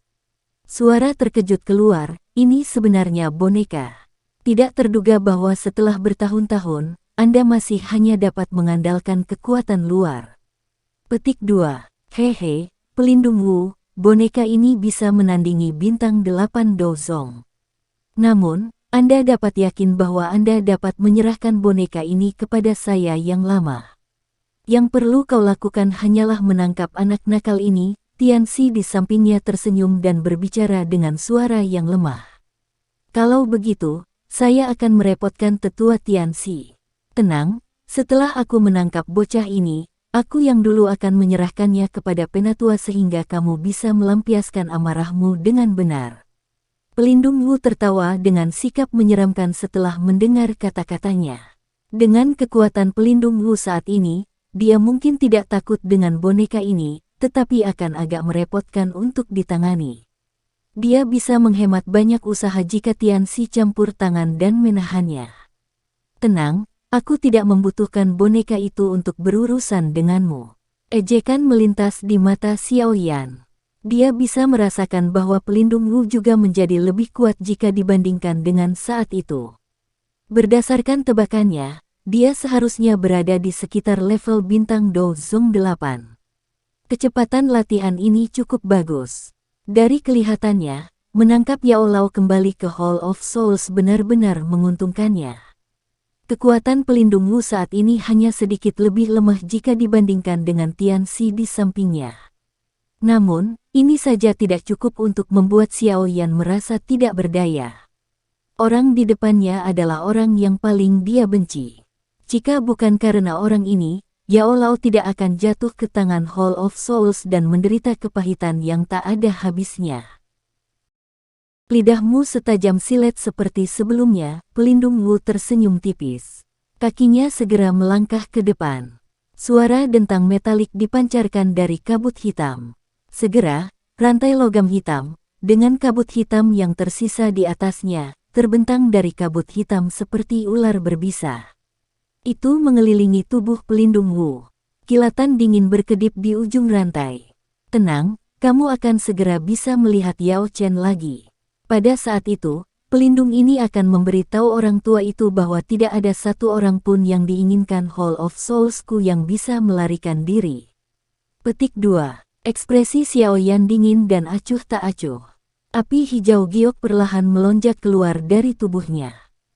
Suara terkejut keluar, ini sebenarnya boneka. Tidak terduga bahwa setelah bertahun-tahun, Anda masih hanya dapat mengandalkan kekuatan luar. Petik 2. Hehe, pelindung Wu, boneka ini bisa menandingi bintang 8 Dozong. Namun, Anda dapat yakin bahwa Anda dapat menyerahkan boneka ini kepada saya yang lama. Yang perlu kau lakukan hanyalah menangkap anak nakal ini. Tianxi di sampingnya tersenyum dan berbicara dengan suara yang lemah. Kalau begitu, saya akan merepotkan tetua Tianxi. Tenang, setelah aku menangkap bocah ini, aku yang dulu akan menyerahkannya kepada penatua sehingga kamu bisa melampiaskan amarahmu dengan benar. Pelindung Wu tertawa dengan sikap menyeramkan setelah mendengar kata-katanya. Dengan kekuatan pelindung Wu saat ini, dia mungkin tidak takut dengan boneka ini, tetapi akan agak merepotkan untuk ditangani. Dia bisa menghemat banyak usaha jika Tianxi campur tangan dan menahannya. Tenang, aku tidak membutuhkan boneka itu untuk berurusan denganmu. Ejekan melintas di mata Xiao Yan. Dia bisa merasakan bahwa pelindung Wu juga menjadi lebih kuat jika dibandingkan dengan saat itu. Berdasarkan tebakannya, dia seharusnya berada di sekitar level bintang Dozong 8. Kecepatan latihan ini cukup bagus. Dari kelihatannya, menangkap Yao Lao kembali ke Hall of Souls benar-benar menguntungkannya. Kekuatan pelindung Wu saat ini hanya sedikit lebih lemah jika dibandingkan dengan Tianxi di sampingnya. Namun, ini saja tidak cukup untuk membuat Xiao Yan merasa tidak berdaya. Orang di depannya adalah orang yang paling dia benci. Jika bukan karena orang ini, Yao Lao tidak akan jatuh ke tangan Hall of Souls dan menderita kepahitan yang tak ada habisnya. Lidahmu setajam silet seperti sebelumnya, pelindung Wu tersenyum tipis. Kakinya segera melangkah ke depan. Suara dentang metalik dipancarkan dari kabut hitam. Segera, rantai logam hitam, dengan kabut hitam yang tersisa di atasnya, terbentang dari kabut hitam seperti ular berbisa. Itu mengelilingi tubuh pelindung Wu. Kilatan dingin berkedip di ujung rantai. Tenang, kamu akan segera bisa melihat Yao Chen lagi. Pada saat itu, pelindung ini akan memberitahu orang tua itu bahwa tidak ada satu orang pun yang diinginkan Hall of Souls-ku yang bisa melarikan diri. Petik 2. Ekspresi Xiao Yan dingin dan acuh tak acuh. Api hijau giok perlahan melonjak keluar dari tubuhnya.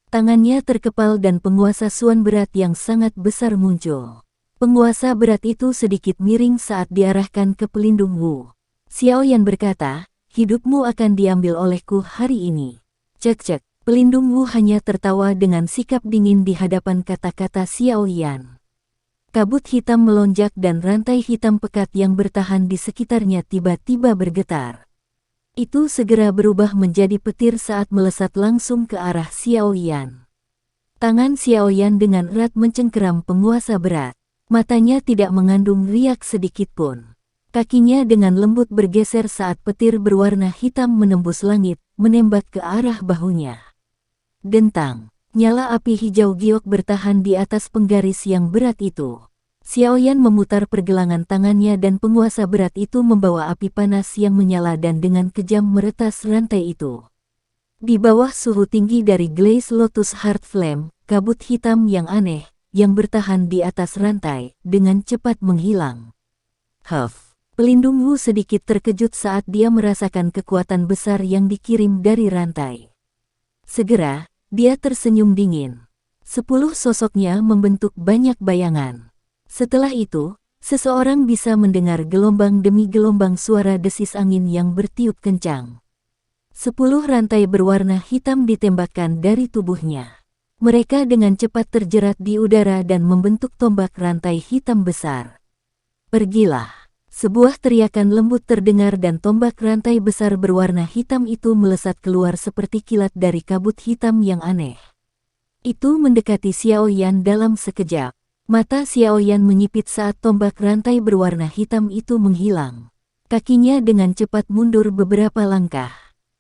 Tangannya terkepal dan penguasa suan berat yang sangat besar muncul. Penguasa berat itu sedikit miring saat diarahkan ke pelindung Wu. Xiao Yan berkata, hidupmu akan diambil olehku hari ini. Cek-cek, pelindung Wu hanya tertawa dengan sikap dingin di hadapan kata-kata Xiao Yan. Kabut hitam melonjak dan rantai hitam pekat yang bertahan di sekitarnya tiba-tiba bergetar. Itu segera berubah menjadi petir saat melesat langsung ke arah Xiao Yan. Tangan Xiao Yan dengan erat mencengkeram penguasa berat. Matanya tidak mengandung riak sedikit pun. Kakinya dengan lembut bergeser saat petir berwarna hitam menembus langit, menembak ke arah bahunya. Dentang, nyala api hijau giok bertahan di atas penggaris yang berat itu. Xiao Yan memutar pergelangan tangannya dan penguasa berat itu membawa api panas yang menyala dan dengan kejam meretas rantai itu. Di bawah suhu tinggi dari Glaze Lotus Heart Flame, kabut hitam yang aneh, yang bertahan di atas rantai, dengan cepat menghilang. Huff! Pelindung Wu sedikit terkejut saat dia merasakan kekuatan besar yang dikirim dari rantai. Segera, dia tersenyum dingin. 10 sosoknya membentuk banyak bayangan. Setelah itu, seseorang bisa mendengar gelombang demi gelombang suara desis angin yang bertiup kencang. 10 rantai berwarna hitam ditembakkan dari tubuhnya. Mereka dengan cepat terjerat di udara dan membentuk tombak rantai hitam besar. Pergilah. Sebuah teriakan lembut terdengar dan tombak rantai besar berwarna hitam itu melesat keluar seperti kilat dari kabut hitam yang aneh. Itu mendekati Xiao Yan dalam sekejap. Mata Xiao Yan menyipit saat tombak rantai berwarna hitam itu menghilang. Kakinya dengan cepat mundur beberapa langkah.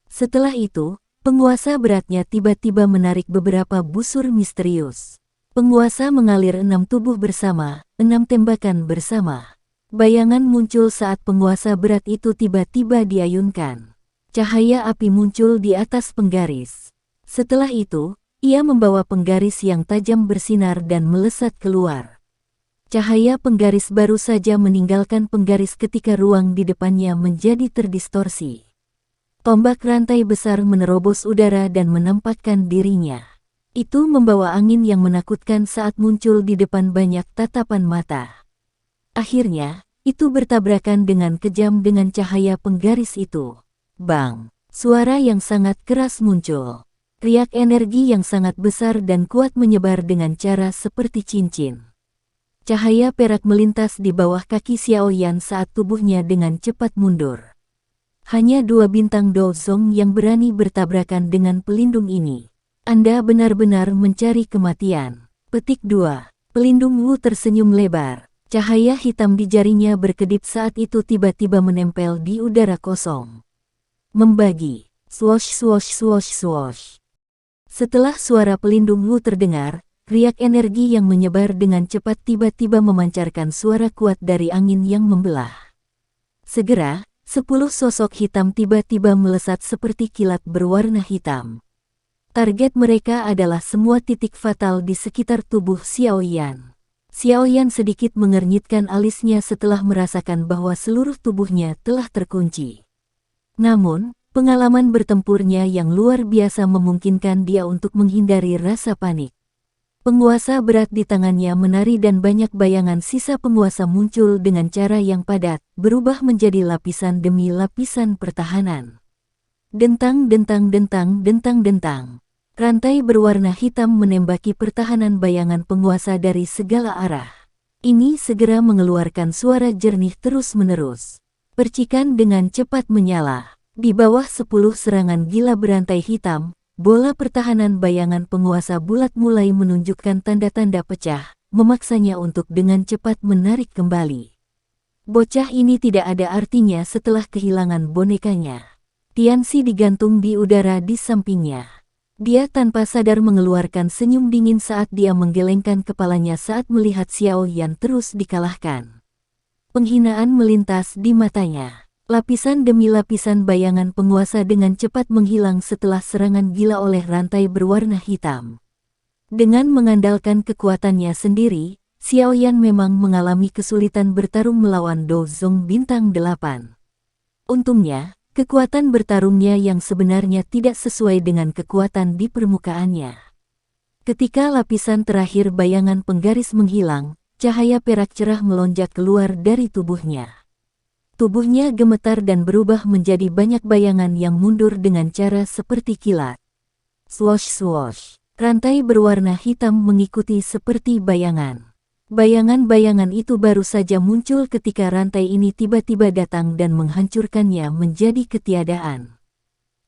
Setelah itu, penguasa beratnya tiba-tiba menarik beberapa busur misterius. Penguasa mengalir 6 tubuh bersama, 6 tembakan bersama. Bayangan muncul saat penguasa berat itu tiba-tiba diayunkan. Cahaya api muncul di atas penggaris. Setelah itu, ia membawa penggaris yang tajam bersinar dan melesat keluar. Cahaya penggaris baru saja meninggalkan penggaris ketika ruang di depannya menjadi terdistorsi. Tombak rantai besar menerobos udara dan menampakkan dirinya. Itu membawa angin yang menakutkan saat muncul di depan banyak tatapan mata. Akhirnya, itu bertabrakan dengan kejam dengan cahaya penggaris itu. Bang! Suara yang sangat keras muncul. Riak energi yang sangat besar dan kuat menyebar dengan cara seperti cincin. Cahaya perak melintas di bawah kaki Xiao Yan saat tubuhnya dengan cepat mundur. Hanya 2 bintang Dozong yang berani bertabrakan dengan pelindung ini. Anda benar-benar mencari kematian. Petik 2. Pelindung Wu tersenyum lebar. Cahaya hitam di jarinya berkedip saat itu tiba-tiba menempel di udara kosong. Membagi. Swosh swosh swosh swosh. Setelah suara pelindung Wu terdengar, riak energi yang menyebar dengan cepat tiba-tiba memancarkan suara kuat dari angin yang membelah. Segera, 10 sosok hitam tiba-tiba melesat seperti kilat berwarna hitam. Target mereka adalah semua titik fatal di sekitar tubuh Xiao Yan. Xiao Yan sedikit mengernyitkan alisnya setelah merasakan bahwa seluruh tubuhnya telah terkunci. Namun, pengalaman bertempurnya yang luar biasa memungkinkan dia untuk menghindari rasa panik. Penguasa berat di tangannya menari dan banyak bayangan sisa penguasa muncul dengan cara yang padat, berubah menjadi lapisan demi lapisan pertahanan. Dentang dentang dentang dentang dentang. Rantai berwarna hitam menembaki pertahanan bayangan penguasa dari segala arah. Ini segera mengeluarkan suara jernih terus-menerus. Percikan dengan cepat menyala. Di bawah 10 serangan gila berantai hitam, bola pertahanan bayangan penguasa bulat mulai menunjukkan tanda-tanda pecah, memaksanya untuk dengan cepat menarik kembali. Bocah ini tidak ada artinya setelah kehilangan bonekanya. Tianxi digantung di udara di sampingnya. Dia tanpa sadar mengeluarkan senyum dingin saat dia menggelengkan kepalanya saat melihat Xiao Yan terus dikalahkan. Penghinaan melintas di matanya. Lapisan demi lapisan bayangan penguasa dengan cepat menghilang setelah serangan gila oleh rantai berwarna hitam. Dengan mengandalkan kekuatannya sendiri, Xiao Yan memang mengalami kesulitan bertarung melawan Dozong Bintang 8. Untungnya, kekuatan bertarungnya yang sebenarnya tidak sesuai dengan kekuatan di permukaannya. Ketika lapisan terakhir bayangan penggaris menghilang, cahaya perak cerah melonjak keluar dari tubuhnya. Tubuhnya gemetar dan berubah menjadi banyak bayangan yang mundur dengan cara seperti kilat. Swosh swosh. Rantai berwarna hitam mengikuti seperti bayangan. Bayangan-bayangan itu baru saja muncul ketika rantai ini tiba-tiba datang dan menghancurkannya menjadi ketiadaan.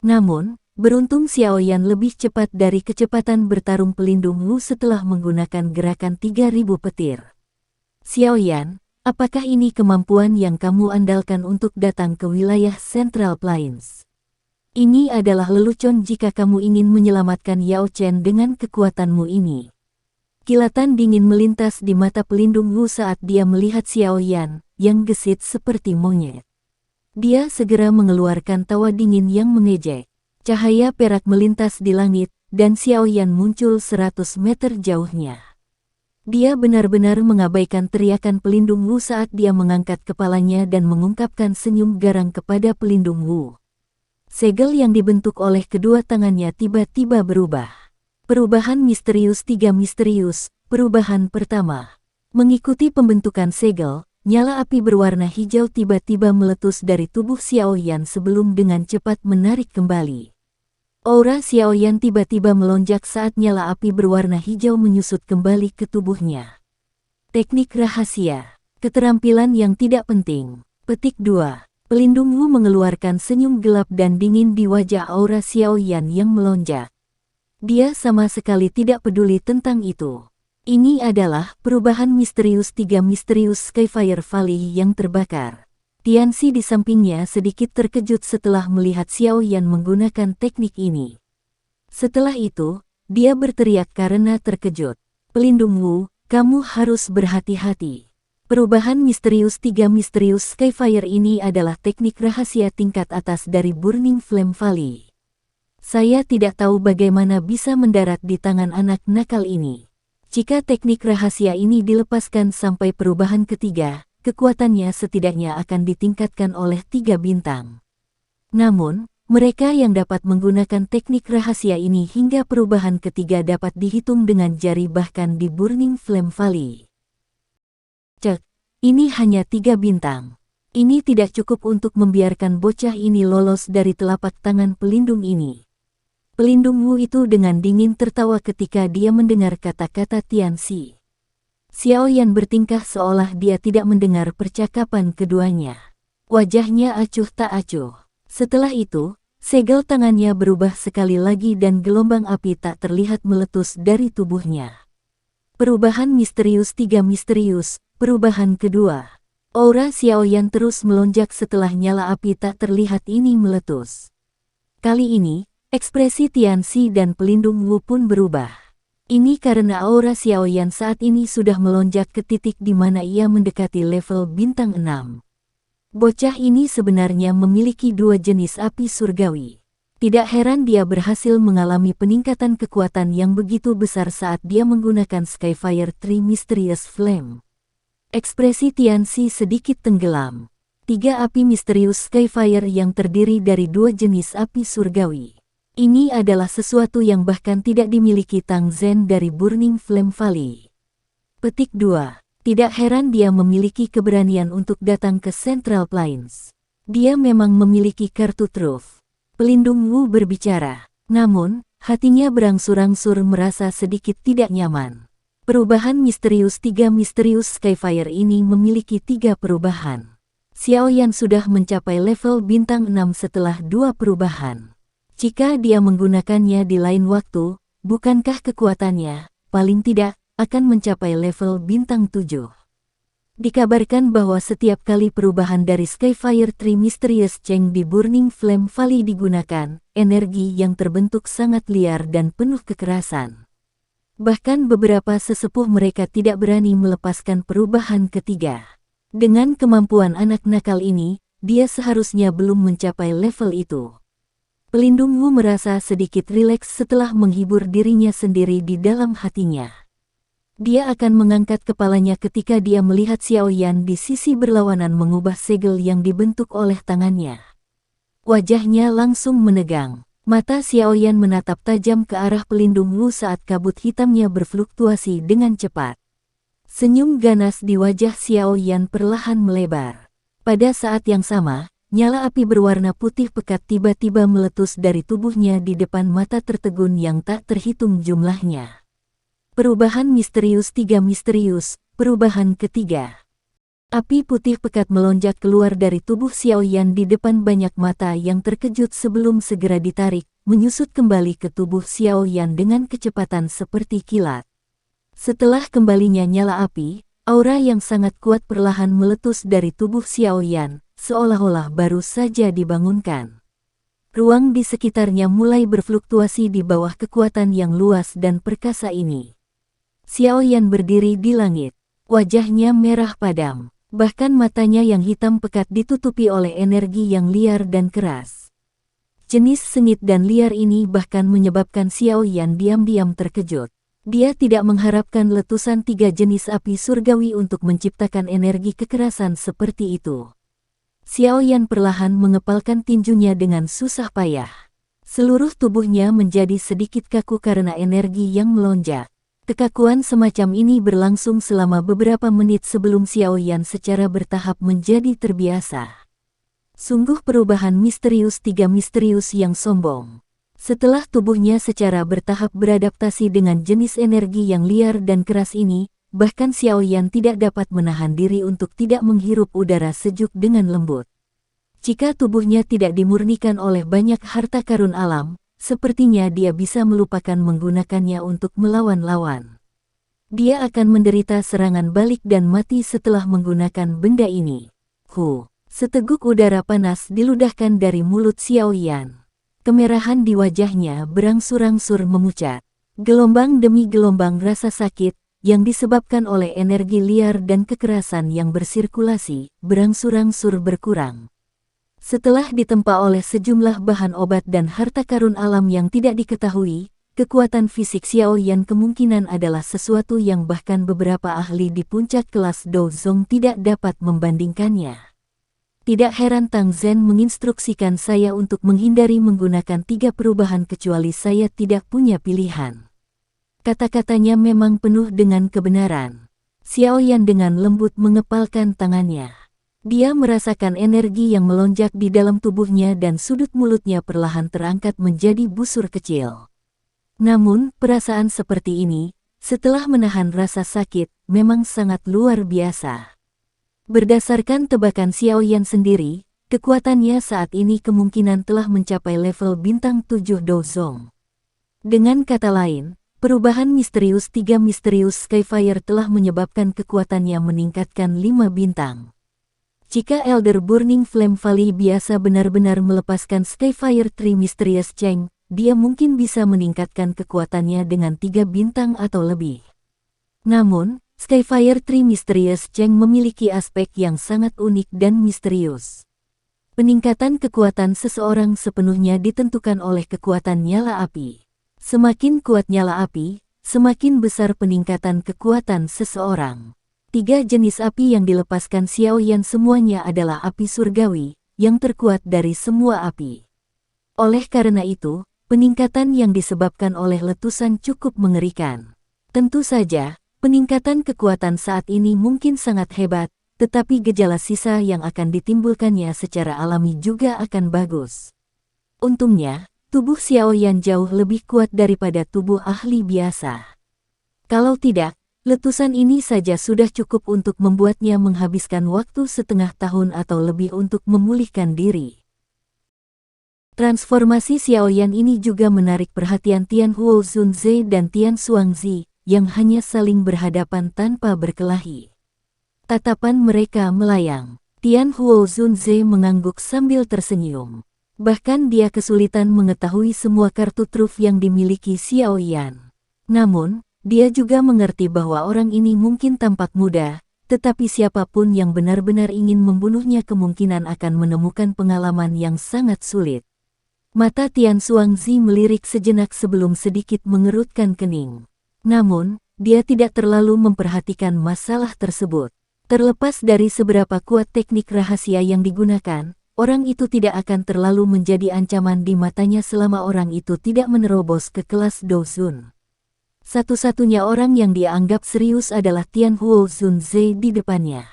Namun, beruntung Xiao Yan lebih cepat dari kecepatan bertarung pelindung Wu setelah menggunakan gerakan 3000 petir. Xiao Yan, apakah ini kemampuan yang kamu andalkan untuk datang ke wilayah Central Plains? Ini adalah lelucon jika kamu ingin menyelamatkan Yao Chen dengan kekuatanmu ini. Kilatan dingin melintas di mata pelindung Wu saat dia melihat Xiao Yan, yang gesit seperti monyet. Dia segera mengeluarkan tawa dingin yang mengejek. Cahaya perak melintas di langit, dan Xiao Yan muncul 100 meter jauhnya. Dia benar-benar mengabaikan teriakan pelindung Wu saat dia mengangkat kepalanya dan mengungkapkan senyum garang kepada pelindung Wu. Segel yang dibentuk oleh kedua tangannya tiba-tiba berubah. Perubahan misterius 3 misterius, perubahan pertama. Mengikuti pembentukan segel, nyala api berwarna hijau tiba-tiba meletus dari tubuh Xiaoyan sebelum dengan cepat menarik kembali. Aura Xiaoyan tiba-tiba melonjak saat nyala api berwarna hijau menyusut kembali ke tubuhnya. Teknik rahasia. Keterampilan yang tidak penting. Petik 2. Pelindung Wu mengeluarkan senyum gelap dan dingin di wajah aura Xiaoyan yang melonjak. Dia sama sekali tidak peduli tentang itu. Ini adalah perubahan misterius 3 misterius Skyfire Valley yang terbakar. Tianxi di sampingnya sedikit terkejut setelah melihat Xiaoyan menggunakan teknik ini. Setelah itu, dia berteriak karena terkejut. Pelindung Wu, kamu harus berhati-hati. Perubahan misterius 3 misterius Skyfire ini adalah teknik rahasia tingkat atas dari Burning Flame Valley. Saya tidak tahu bagaimana bisa mendarat di tangan anak nakal ini. Jika teknik rahasia ini dilepaskan sampai perubahan ketiga, kekuatannya setidaknya akan ditingkatkan oleh 3 bintang. Namun, mereka yang dapat menggunakan teknik rahasia ini hingga perubahan ketiga dapat dihitung dengan jari bahkan di Burning Flame Valley. Cek, ini hanya 3 bintang. Ini tidak cukup untuk membiarkan bocah ini lolos dari telapak tangan pelindung ini. Pelindung Wu itu dengan dingin tertawa ketika dia mendengar kata-kata Tianxi. Xiaoyan bertingkah seolah dia tidak mendengar percakapan keduanya. Wajahnya acuh tak acuh. Setelah itu, segel tangannya berubah sekali lagi dan gelombang api tak terlihat meletus dari tubuhnya. Perubahan misterius 3 misterius, perubahan kedua. Aura Xiaoyan terus melonjak setelah nyala api tak terlihat ini meletus. Kali ini, ekspresi Tianxi dan pelindung Wu pun berubah. Ini karena aura Xiaoyan saat ini sudah melonjak ke titik di mana ia mendekati level bintang 6. Bocah ini sebenarnya memiliki 2 jenis api surgawi. Tidak heran dia berhasil mengalami peningkatan kekuatan yang begitu besar saat dia menggunakan Skyfire 3 Mysterious Flame. Ekspresi Tianxi sedikit tenggelam. 3 api misterius Skyfire yang terdiri dari 2 jenis api surgawi. Ini adalah sesuatu yang bahkan tidak dimiliki Tang Zhen dari Burning Flame Valley. Petik 2. Tidak heran dia memiliki keberanian untuk datang ke Central Plains. Dia memang memiliki kartu truf. Pelindung Wu berbicara. Namun, hatinya berangsur-angsur merasa sedikit tidak nyaman. Perubahan misterius 3 misterius Skyfire ini memiliki 3 perubahan. Xiaoyan sudah mencapai level bintang 6 setelah 2 perubahan. Jika dia menggunakannya di lain waktu, bukankah kekuatannya, paling tidak, akan mencapai level bintang 7? Dikabarkan bahwa setiap kali perubahan dari Skyfire 3 Mysterious Cheng di Burning Flame Valley digunakan, energi yang terbentuk sangat liar dan penuh kekerasan. Bahkan beberapa sesepuh mereka tidak berani melepaskan perubahan ketiga. Dengan kemampuan anak nakal ini, dia seharusnya belum mencapai level itu. Pelindung Wu merasa sedikit rileks setelah menghibur dirinya sendiri di dalam hatinya. Dia akan mengangkat kepalanya ketika dia melihat Xiaoyan di sisi berlawanan mengubah segel yang dibentuk oleh tangannya. Wajahnya langsung menegang. Mata Xiaoyan menatap tajam ke arah pelindung Wu saat kabut hitamnya berfluktuasi dengan cepat. Senyum ganas di wajah Xiaoyan perlahan melebar. Pada saat yang sama, nyala api berwarna putih pekat tiba-tiba meletus dari tubuhnya di depan mata tertegun yang tak terhitung jumlahnya. Perubahan misterius 3 misterius, perubahan ketiga. Api putih pekat melonjak keluar dari tubuh Xiaoyan di depan banyak mata yang terkejut sebelum segera ditarik, menyusut kembali ke tubuh Xiaoyan dengan kecepatan seperti kilat. Setelah kembalinya nyala api, aura yang sangat kuat perlahan meletus dari tubuh Xiaoyan, seolah-olah baru saja dibangunkan. Ruang di sekitarnya mulai berfluktuasi di bawah kekuatan yang luas dan perkasa ini. Xiaoyan berdiri di langit. Wajahnya merah padam. Bahkan matanya yang hitam pekat ditutupi oleh energi yang liar dan keras. Jenis sengit dan liar ini bahkan menyebabkan Xiaoyan diam-diam terkejut. Dia tidak mengharapkan letusan 3 jenis api surgawi untuk menciptakan energi kekerasan seperti itu. Xiaoyan perlahan mengepalkan tinjunya dengan susah payah. Seluruh tubuhnya menjadi sedikit kaku karena energi yang melonjak. Kekakuan semacam ini berlangsung selama beberapa menit sebelum Xiao Yan secara bertahap menjadi terbiasa. Sungguh perubahan misterius, tiga misterius yang sombong. Setelah tubuhnya secara bertahap beradaptasi dengan jenis energi yang liar dan keras ini, bahkan Xiao Yan tidak dapat menahan diri untuk tidak menghirup udara sejuk dengan lembut. Jika tubuhnya tidak dimurnikan oleh banyak harta karun alam, sepertinya dia bisa melupakan menggunakannya untuk melawan lawan. Dia akan menderita serangan balik dan mati setelah menggunakan benda ini. Seteguk udara panas diludahkan dari mulut Xiao Yan. Kemerahan di wajahnya berangsur-angsur memucat. Gelombang demi gelombang rasa sakit, yang disebabkan oleh energi liar dan kekerasan yang bersirkulasi, berangsur-angsur berkurang. Setelah ditempa oleh sejumlah bahan obat dan harta karun alam yang tidak diketahui, kekuatan fisik Xiao Yan kemungkinan adalah sesuatu yang bahkan beberapa ahli di puncak kelas Dozong tidak dapat membandingkannya. Tidak heran Tang Zhen menginstruksikan saya untuk menghindari menggunakan tiga perubahan kecuali saya tidak punya pilihan. Kata-katanya memang penuh dengan kebenaran. Xiao Yan dengan lembut mengepalkan tangannya. Dia merasakan energi yang melonjak di dalam tubuhnya dan sudut mulutnya perlahan terangkat menjadi busur kecil. Namun, perasaan seperti ini, setelah menahan rasa sakit, memang sangat luar biasa. Berdasarkan tebakan Xiao Yan sendiri, kekuatannya saat ini kemungkinan telah mencapai level bintang 7 Dozong. Dengan kata lain, perubahan misterius tiga misterius Skyfire telah menyebabkan kekuatannya meningkatkan 5 bintang. Jika Elder Burning Flame Valley biasa benar-benar melepaskan Skyfire 3 Mysterious Cheng, dia mungkin bisa meningkatkan kekuatannya dengan 3 bintang atau lebih. Namun, Skyfire 3 Mysterious Cheng memiliki aspek yang sangat unik dan misterius. Peningkatan kekuatan seseorang sepenuhnya ditentukan oleh kekuatan nyala api. Semakin kuat nyala api, semakin besar peningkatan kekuatan seseorang. 3 jenis api yang dilepaskan Xiao Yan semuanya adalah api surgawi, yang terkuat dari semua api. Oleh karena itu, peningkatan yang disebabkan oleh letusan cukup mengerikan. Tentu saja, peningkatan kekuatan saat ini mungkin sangat hebat, tetapi gejala sisa yang akan ditimbulkannya secara alami juga akan bagus. Untungnya, tubuh Xiao Yan jauh lebih kuat daripada tubuh ahli biasa. Kalau tidak, letusan ini saja sudah cukup untuk membuatnya menghabiskan waktu setengah tahun atau lebih untuk memulihkan diri. Transformasi Xiao Yan ini juga menarik perhatian Tian Huo Zunze dan Tian Xuangzi, yang hanya saling berhadapan tanpa berkelahi. Tatapan mereka melayang. Tian Huo Zunze mengangguk sambil tersenyum. Bahkan dia kesulitan mengetahui semua kartu truf yang dimiliki Xiao Yan. Namun, dia juga mengerti bahwa orang ini mungkin tampak muda, tetapi siapapun yang benar-benar ingin membunuhnya kemungkinan akan menemukan pengalaman yang sangat sulit. Mata Tian Xuangzi melirik sejenak sebelum sedikit mengerutkan kening. Namun, dia tidak terlalu memperhatikan masalah tersebut. Terlepas dari seberapa kuat teknik rahasia yang digunakan, orang itu tidak akan terlalu menjadi ancaman di matanya selama orang itu tidak menerobos ke kelas Dozun. Satu-satunya orang yang dia anggap serius adalah Tian Huo Zunze di depannya.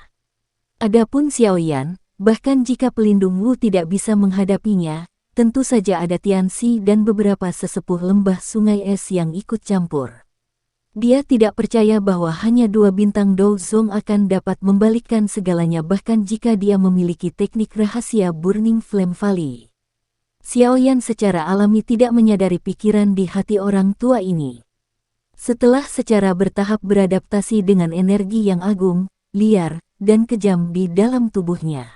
Adapun Xiao Yan, bahkan jika pelindung Wu tidak bisa menghadapinya, tentu saja ada Tian Xi dan beberapa sesepuh lembah sungai es yang ikut campur. Dia tidak percaya bahwa hanya 2 bintang Dozong akan dapat membalikkan segalanya bahkan jika dia memiliki teknik rahasia Burning Flame Valley. Xiao Yan secara alami tidak menyadari pikiran di hati orang tua ini. Setelah secara bertahap beradaptasi dengan energi yang agung, liar, dan kejam di dalam tubuhnya,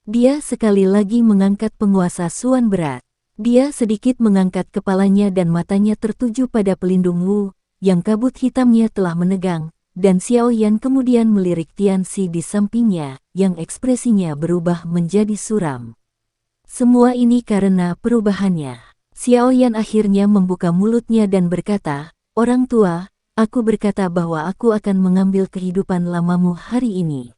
dia sekali lagi mengangkat penguasa Suan berat. Dia sedikit mengangkat kepalanya dan matanya tertuju pada pelindung Wu, yang kabut hitamnya telah menegang, dan Xiao Yan kemudian melirik Tian Xi di sampingnya, yang ekspresinya berubah menjadi suram. Semua ini karena perubahannya. Xiao Yan akhirnya membuka mulutnya dan berkata, "Orang tua, aku berkata bahwa aku akan mengambil kehidupan lamamu hari ini."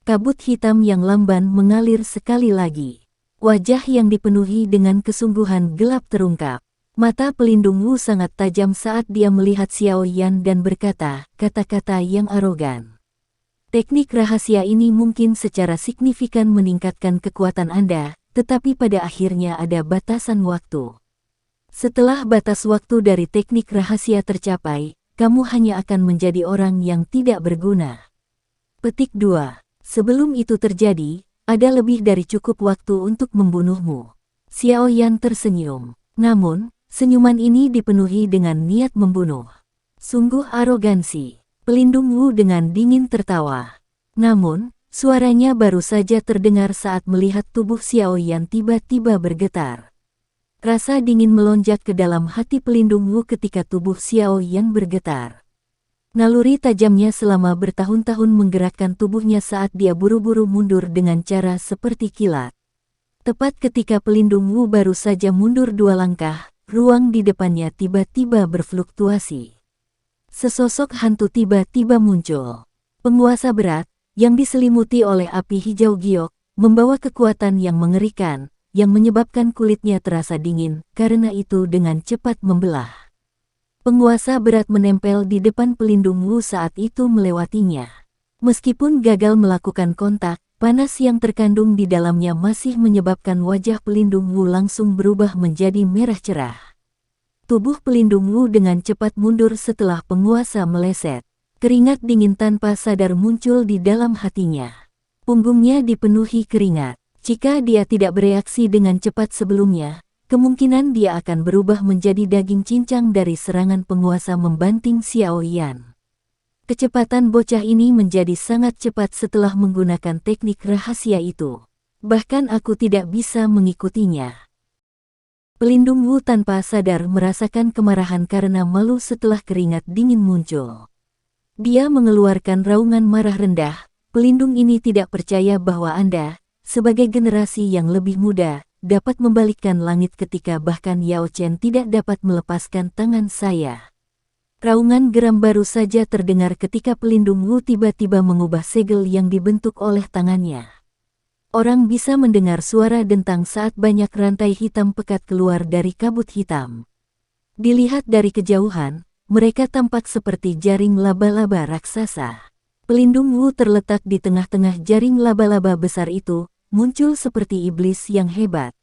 Kabut hitam yang lamban mengalir sekali lagi. Wajah yang dipenuhi dengan kesungguhan gelap terungkap. Mata pelindung Wu sangat tajam saat dia melihat Xiao Yan dan berkata kata-kata yang arogan. Teknik rahasia ini mungkin secara signifikan meningkatkan kekuatan Anda, tetapi pada akhirnya ada batasan waktu. Setelah batas waktu dari teknik rahasia tercapai, kamu hanya akan menjadi orang yang tidak berguna. Petik 2. Sebelum itu terjadi, ada lebih dari cukup waktu untuk membunuhmu. Xiao Yan tersenyum. Namun, senyuman ini dipenuhi dengan niat membunuh. Sungguh arogansi. Pelindung Wu dengan dingin tertawa. Namun, suaranya baru saja terdengar saat melihat tubuh Xiao Yan tiba-tiba bergetar. Rasa dingin melonjak ke dalam hati pelindung Wu ketika tubuh Xiao Yan bergetar. Naluri tajamnya selama bertahun-tahun menggerakkan tubuhnya saat dia buru-buru mundur dengan cara seperti kilat. Tepat ketika pelindung Wu baru saja mundur 2 langkah, ruang di depannya tiba-tiba berfluktuasi. Sesosok hantu tiba-tiba muncul. Penguasa berat, yang diselimuti oleh api hijau giok, membawa kekuatan yang mengerikan, yang menyebabkan kulitnya terasa dingin, karena itu dengan cepat membelah. Penguasa berat menempel di depan pelindung Wu saat itu melewatinya. Meskipun gagal melakukan kontak, panas yang terkandung di dalamnya masih menyebabkan wajah pelindung Wu langsung berubah menjadi merah cerah. Tubuh pelindung Wu dengan cepat mundur setelah penguasa meleset. Keringat dingin tanpa sadar muncul di dalam hatinya. Punggungnya dipenuhi keringat. Jika dia tidak bereaksi dengan cepat sebelumnya, kemungkinan dia akan berubah menjadi daging cincang dari serangan penguasa membanting Xiao Yan. Kecepatan bocah ini menjadi sangat cepat setelah menggunakan teknik rahasia itu. Bahkan aku tidak bisa mengikutinya. Pelindung Wu tanpa sadar merasakan kemarahan karena malu setelah keringat dingin muncul. Dia mengeluarkan raungan marah rendah. Pelindung ini tidak percaya bahwa Anda, sebagai generasi yang lebih muda, dapat membalikkan langit ketika bahkan Yao Chen tidak dapat melepaskan tangan saya. Raungan geram baru saja terdengar ketika pelindung Wu tiba-tiba mengubah segel yang dibentuk oleh tangannya. Orang bisa mendengar suara dentang saat banyak rantai hitam pekat keluar dari kabut hitam. Dilihat dari kejauhan, mereka tampak seperti jaring laba-laba raksasa. Pelindung Wu terletak di tengah-tengah jaring laba-laba besar itu, muncul seperti iblis yang hebat.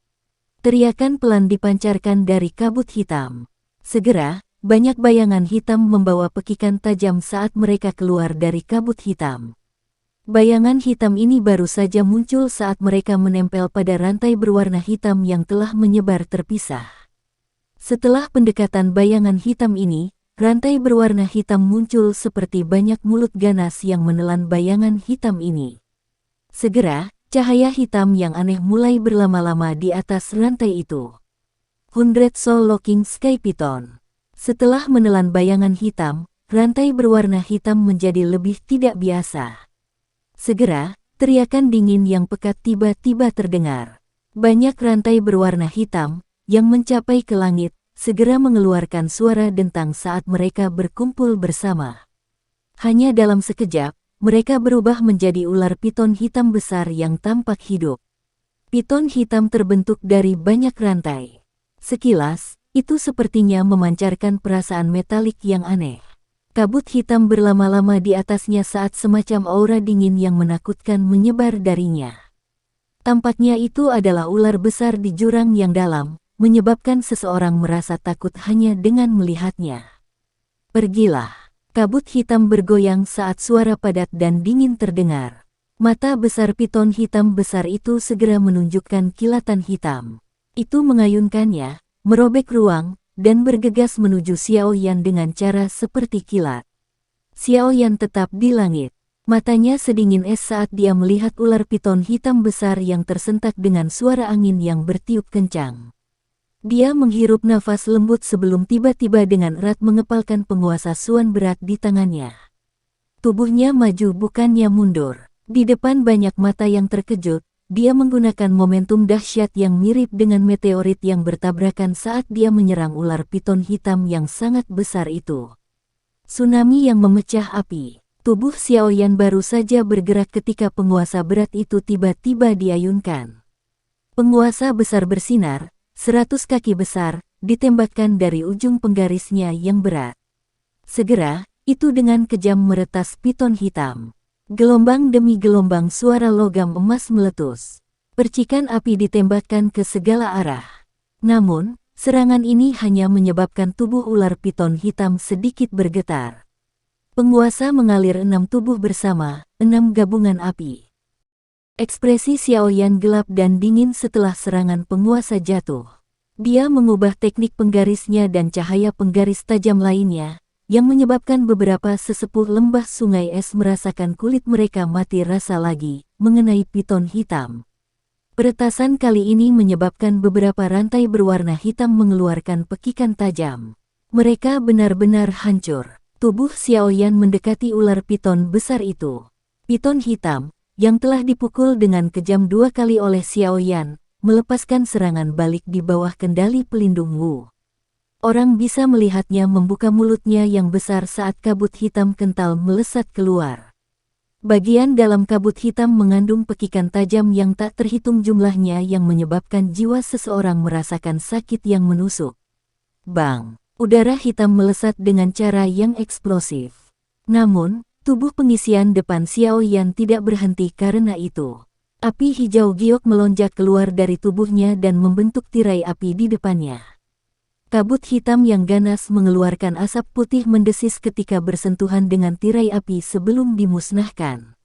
Teriakan pelan dipancarkan dari kabut hitam. Segera, banyak bayangan hitam membawa pekikan tajam saat mereka keluar dari kabut hitam. Bayangan hitam ini baru saja muncul saat mereka menempel pada rantai berwarna hitam yang telah menyebar terpisah. Setelah pendekatan bayangan hitam ini, rantai berwarna hitam muncul seperti banyak mulut ganas yang menelan bayangan hitam ini. Segera, cahaya hitam yang aneh mulai berlama-lama di atas rantai itu. 100 Soul Locking Sky Python. Setelah menelan bayangan hitam, rantai berwarna hitam menjadi lebih tidak biasa. Segera, teriakan dingin yang pekat tiba-tiba terdengar. Banyak rantai berwarna hitam, yang mencapai ke langit, segera mengeluarkan suara dentang saat mereka berkumpul bersama. Hanya dalam sekejap, mereka berubah menjadi ular piton hitam besar yang tampak hidup. Piton hitam terbentuk dari banyak rantai. Sekilas, itu sepertinya memancarkan perasaan metalik yang aneh. Kabut hitam berlama-lama di atasnya saat semacam aura dingin yang menakutkan menyebar darinya. Tampaknya itu adalah ular besar di jurang yang dalam, menyebabkan seseorang merasa takut hanya dengan melihatnya. Pergilah. Kabut hitam bergoyang saat suara padat dan dingin terdengar. Mata besar piton hitam besar itu segera menunjukkan kilatan hitam. Itu mengayunkannya, merobek ruang, dan bergegas menuju Xiao Yan dengan cara seperti kilat. Xiao Yan tetap di langit. Matanya sedingin es saat dia melihat ular piton hitam besar yang tersentak dengan suara angin yang bertiup kencang. Dia menghirup nafas lembut sebelum tiba-tiba dengan erat mengepalkan penguasa Suan berat di tangannya. Tubuhnya maju bukannya mundur. Di depan banyak mata yang terkejut, dia menggunakan momentum dahsyat yang mirip dengan meteorit yang bertabrakan saat dia menyerang ular piton hitam yang sangat besar itu. Tsunami yang memecah api. Tubuh Xiao Yan baru saja bergerak ketika penguasa berat itu tiba-tiba diayunkan. Penguasa besar bersinar, 100 kaki besar, ditembakkan dari ujung penggarisnya yang berat. Segera, itu dengan kejam meretas piton hitam. Gelombang demi gelombang suara logam emas meletus. Percikan api ditembakkan ke segala arah. Namun, serangan ini hanya menyebabkan tubuh ular piton hitam sedikit bergetar. Penguasa mengalir 6 tubuh bersama, 6 gabungan api. Ekspresi Xiaoyan gelap dan dingin setelah serangan penguasa jatuh. Dia mengubah teknik penggarisnya dan cahaya penggaris tajam lainnya, yang menyebabkan beberapa sesepuh lembah sungai es merasakan kulit mereka mati rasa lagi, mengenai piton hitam. Peretasan kali ini menyebabkan beberapa rantai berwarna hitam mengeluarkan pekikan tajam. Mereka benar-benar hancur. Tubuh Xiaoyan mendekati ular piton besar itu. Piton hitam, yang telah dipukul dengan kejam 2 kali oleh Xiaoyan, melepaskan serangan balik di bawah kendali pelindung Wu. Orang bisa melihatnya membuka mulutnya yang besar saat kabut hitam kental melesat keluar. Bagian dalam kabut hitam mengandung pekikan tajam yang tak terhitung jumlahnya yang menyebabkan jiwa seseorang merasakan sakit yang menusuk. Bang! Udara hitam melesat dengan cara yang eksplosif. Namun, tubuh pengisian depan Xiaoyan tidak berhenti karena itu. Api hijau giok melonjak keluar dari tubuhnya dan membentuk tirai api di depannya. Kabut hitam yang ganas mengeluarkan asap putih mendesis ketika bersentuhan dengan tirai api sebelum dimusnahkan.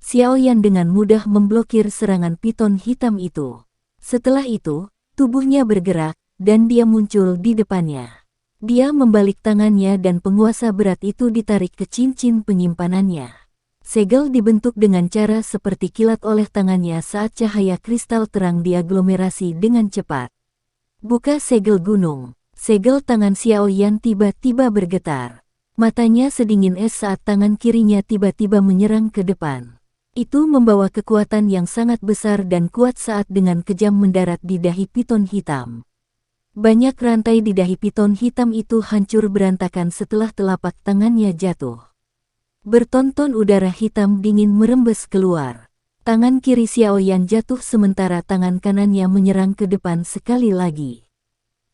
Xiaoyan dengan mudah memblokir serangan piton hitam itu. Setelah itu, tubuhnya bergerak, dan dia muncul di depannya. Dia membalik tangannya dan penguasa berat itu ditarik ke cincin penyimpanannya. Segel dibentuk dengan cara seperti kilat oleh tangannya saat cahaya kristal terang diaglomerasi dengan cepat. Buka segel gunung. Segel tangan Xiaoyan tiba-tiba bergetar. Matanya sedingin es saat tangan kirinya tiba-tiba menyerang ke depan. Itu membawa kekuatan yang sangat besar dan kuat saat dengan kejam mendarat di dahi piton hitam. Banyak rantai di dahi piton hitam itu hancur berantakan setelah telapak tangannya jatuh. Bertonton udara hitam dingin merembes keluar. Tangan kiri Xiaoyan jatuh sementara tangan kanannya menyerang ke depan sekali lagi.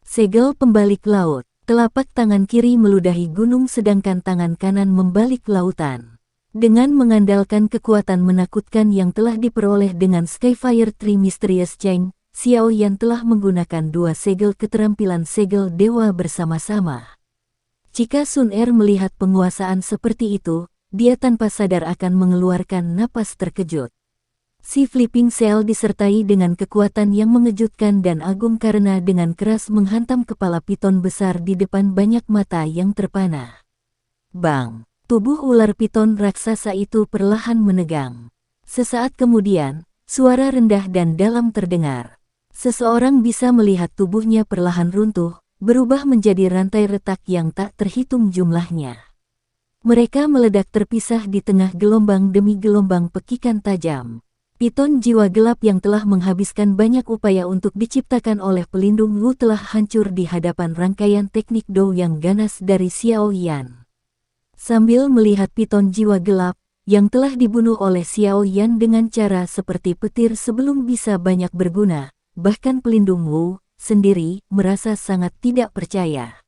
Segel pembalik laut. Telapak tangan kiri meludahi gunung sedangkan tangan kanan membalik lautan. Dengan mengandalkan kekuatan menakutkan yang telah diperoleh dengan Skyfire Tree Mysterious Chain, Xiaoyan telah menggunakan 2 segel keterampilan segel dewa bersama-sama. Jika Sun Er melihat penguasaan seperti itu, dia tanpa sadar akan mengeluarkan napas terkejut. Si Flipping Cell disertai dengan kekuatan yang mengejutkan dan agung karena dengan keras menghantam kepala piton besar di depan banyak mata yang terpana. Bang! Tubuh ular piton raksasa itu perlahan menegang. Sesaat kemudian, suara rendah dan dalam terdengar. Seseorang bisa melihat tubuhnya perlahan runtuh, berubah menjadi rantai retak yang tak terhitung jumlahnya. Mereka meledak terpisah di tengah gelombang demi gelombang pekikan tajam. Piton jiwa gelap yang telah menghabiskan banyak upaya untuk diciptakan oleh pelindung Wu telah hancur di hadapan rangkaian teknik Dou yang ganas dari Xiaoyan. Sambil melihat piton jiwa gelap, yang telah dibunuh oleh Xiaoyan dengan cara seperti petir sebelum bisa banyak berguna, bahkan pelindung Wu sendiri merasa sangat tidak percaya.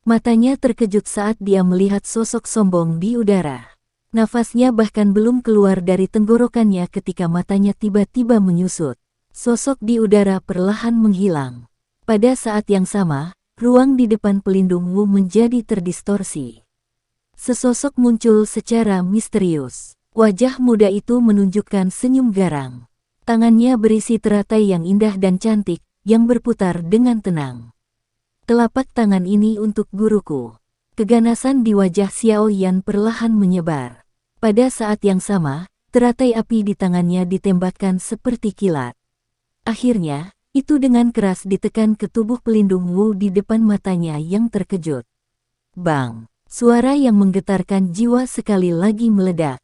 Matanya terkejut saat dia melihat sosok sombong di udara. Nafasnya bahkan belum keluar dari tenggorokannya ketika matanya tiba-tiba menyusut. Sosok di udara perlahan menghilang. Pada saat yang sama, ruang di depan pelindung Wu menjadi terdistorsi. Sesosok muncul secara misterius. Wajah muda itu menunjukkan senyum garang. Tangannya berisi teratai yang indah dan cantik, yang berputar dengan tenang. Telapak tangan ini untuk guruku. Keganasan di wajah Xiaoyan perlahan menyebar. Pada saat yang sama, teratai api di tangannya ditembakkan seperti kilat. Akhirnya, itu dengan keras ditekan ke tubuh pelindung Wu di depan matanya yang terkejut. Bang! Suara yang menggetarkan jiwa sekali lagi meledak.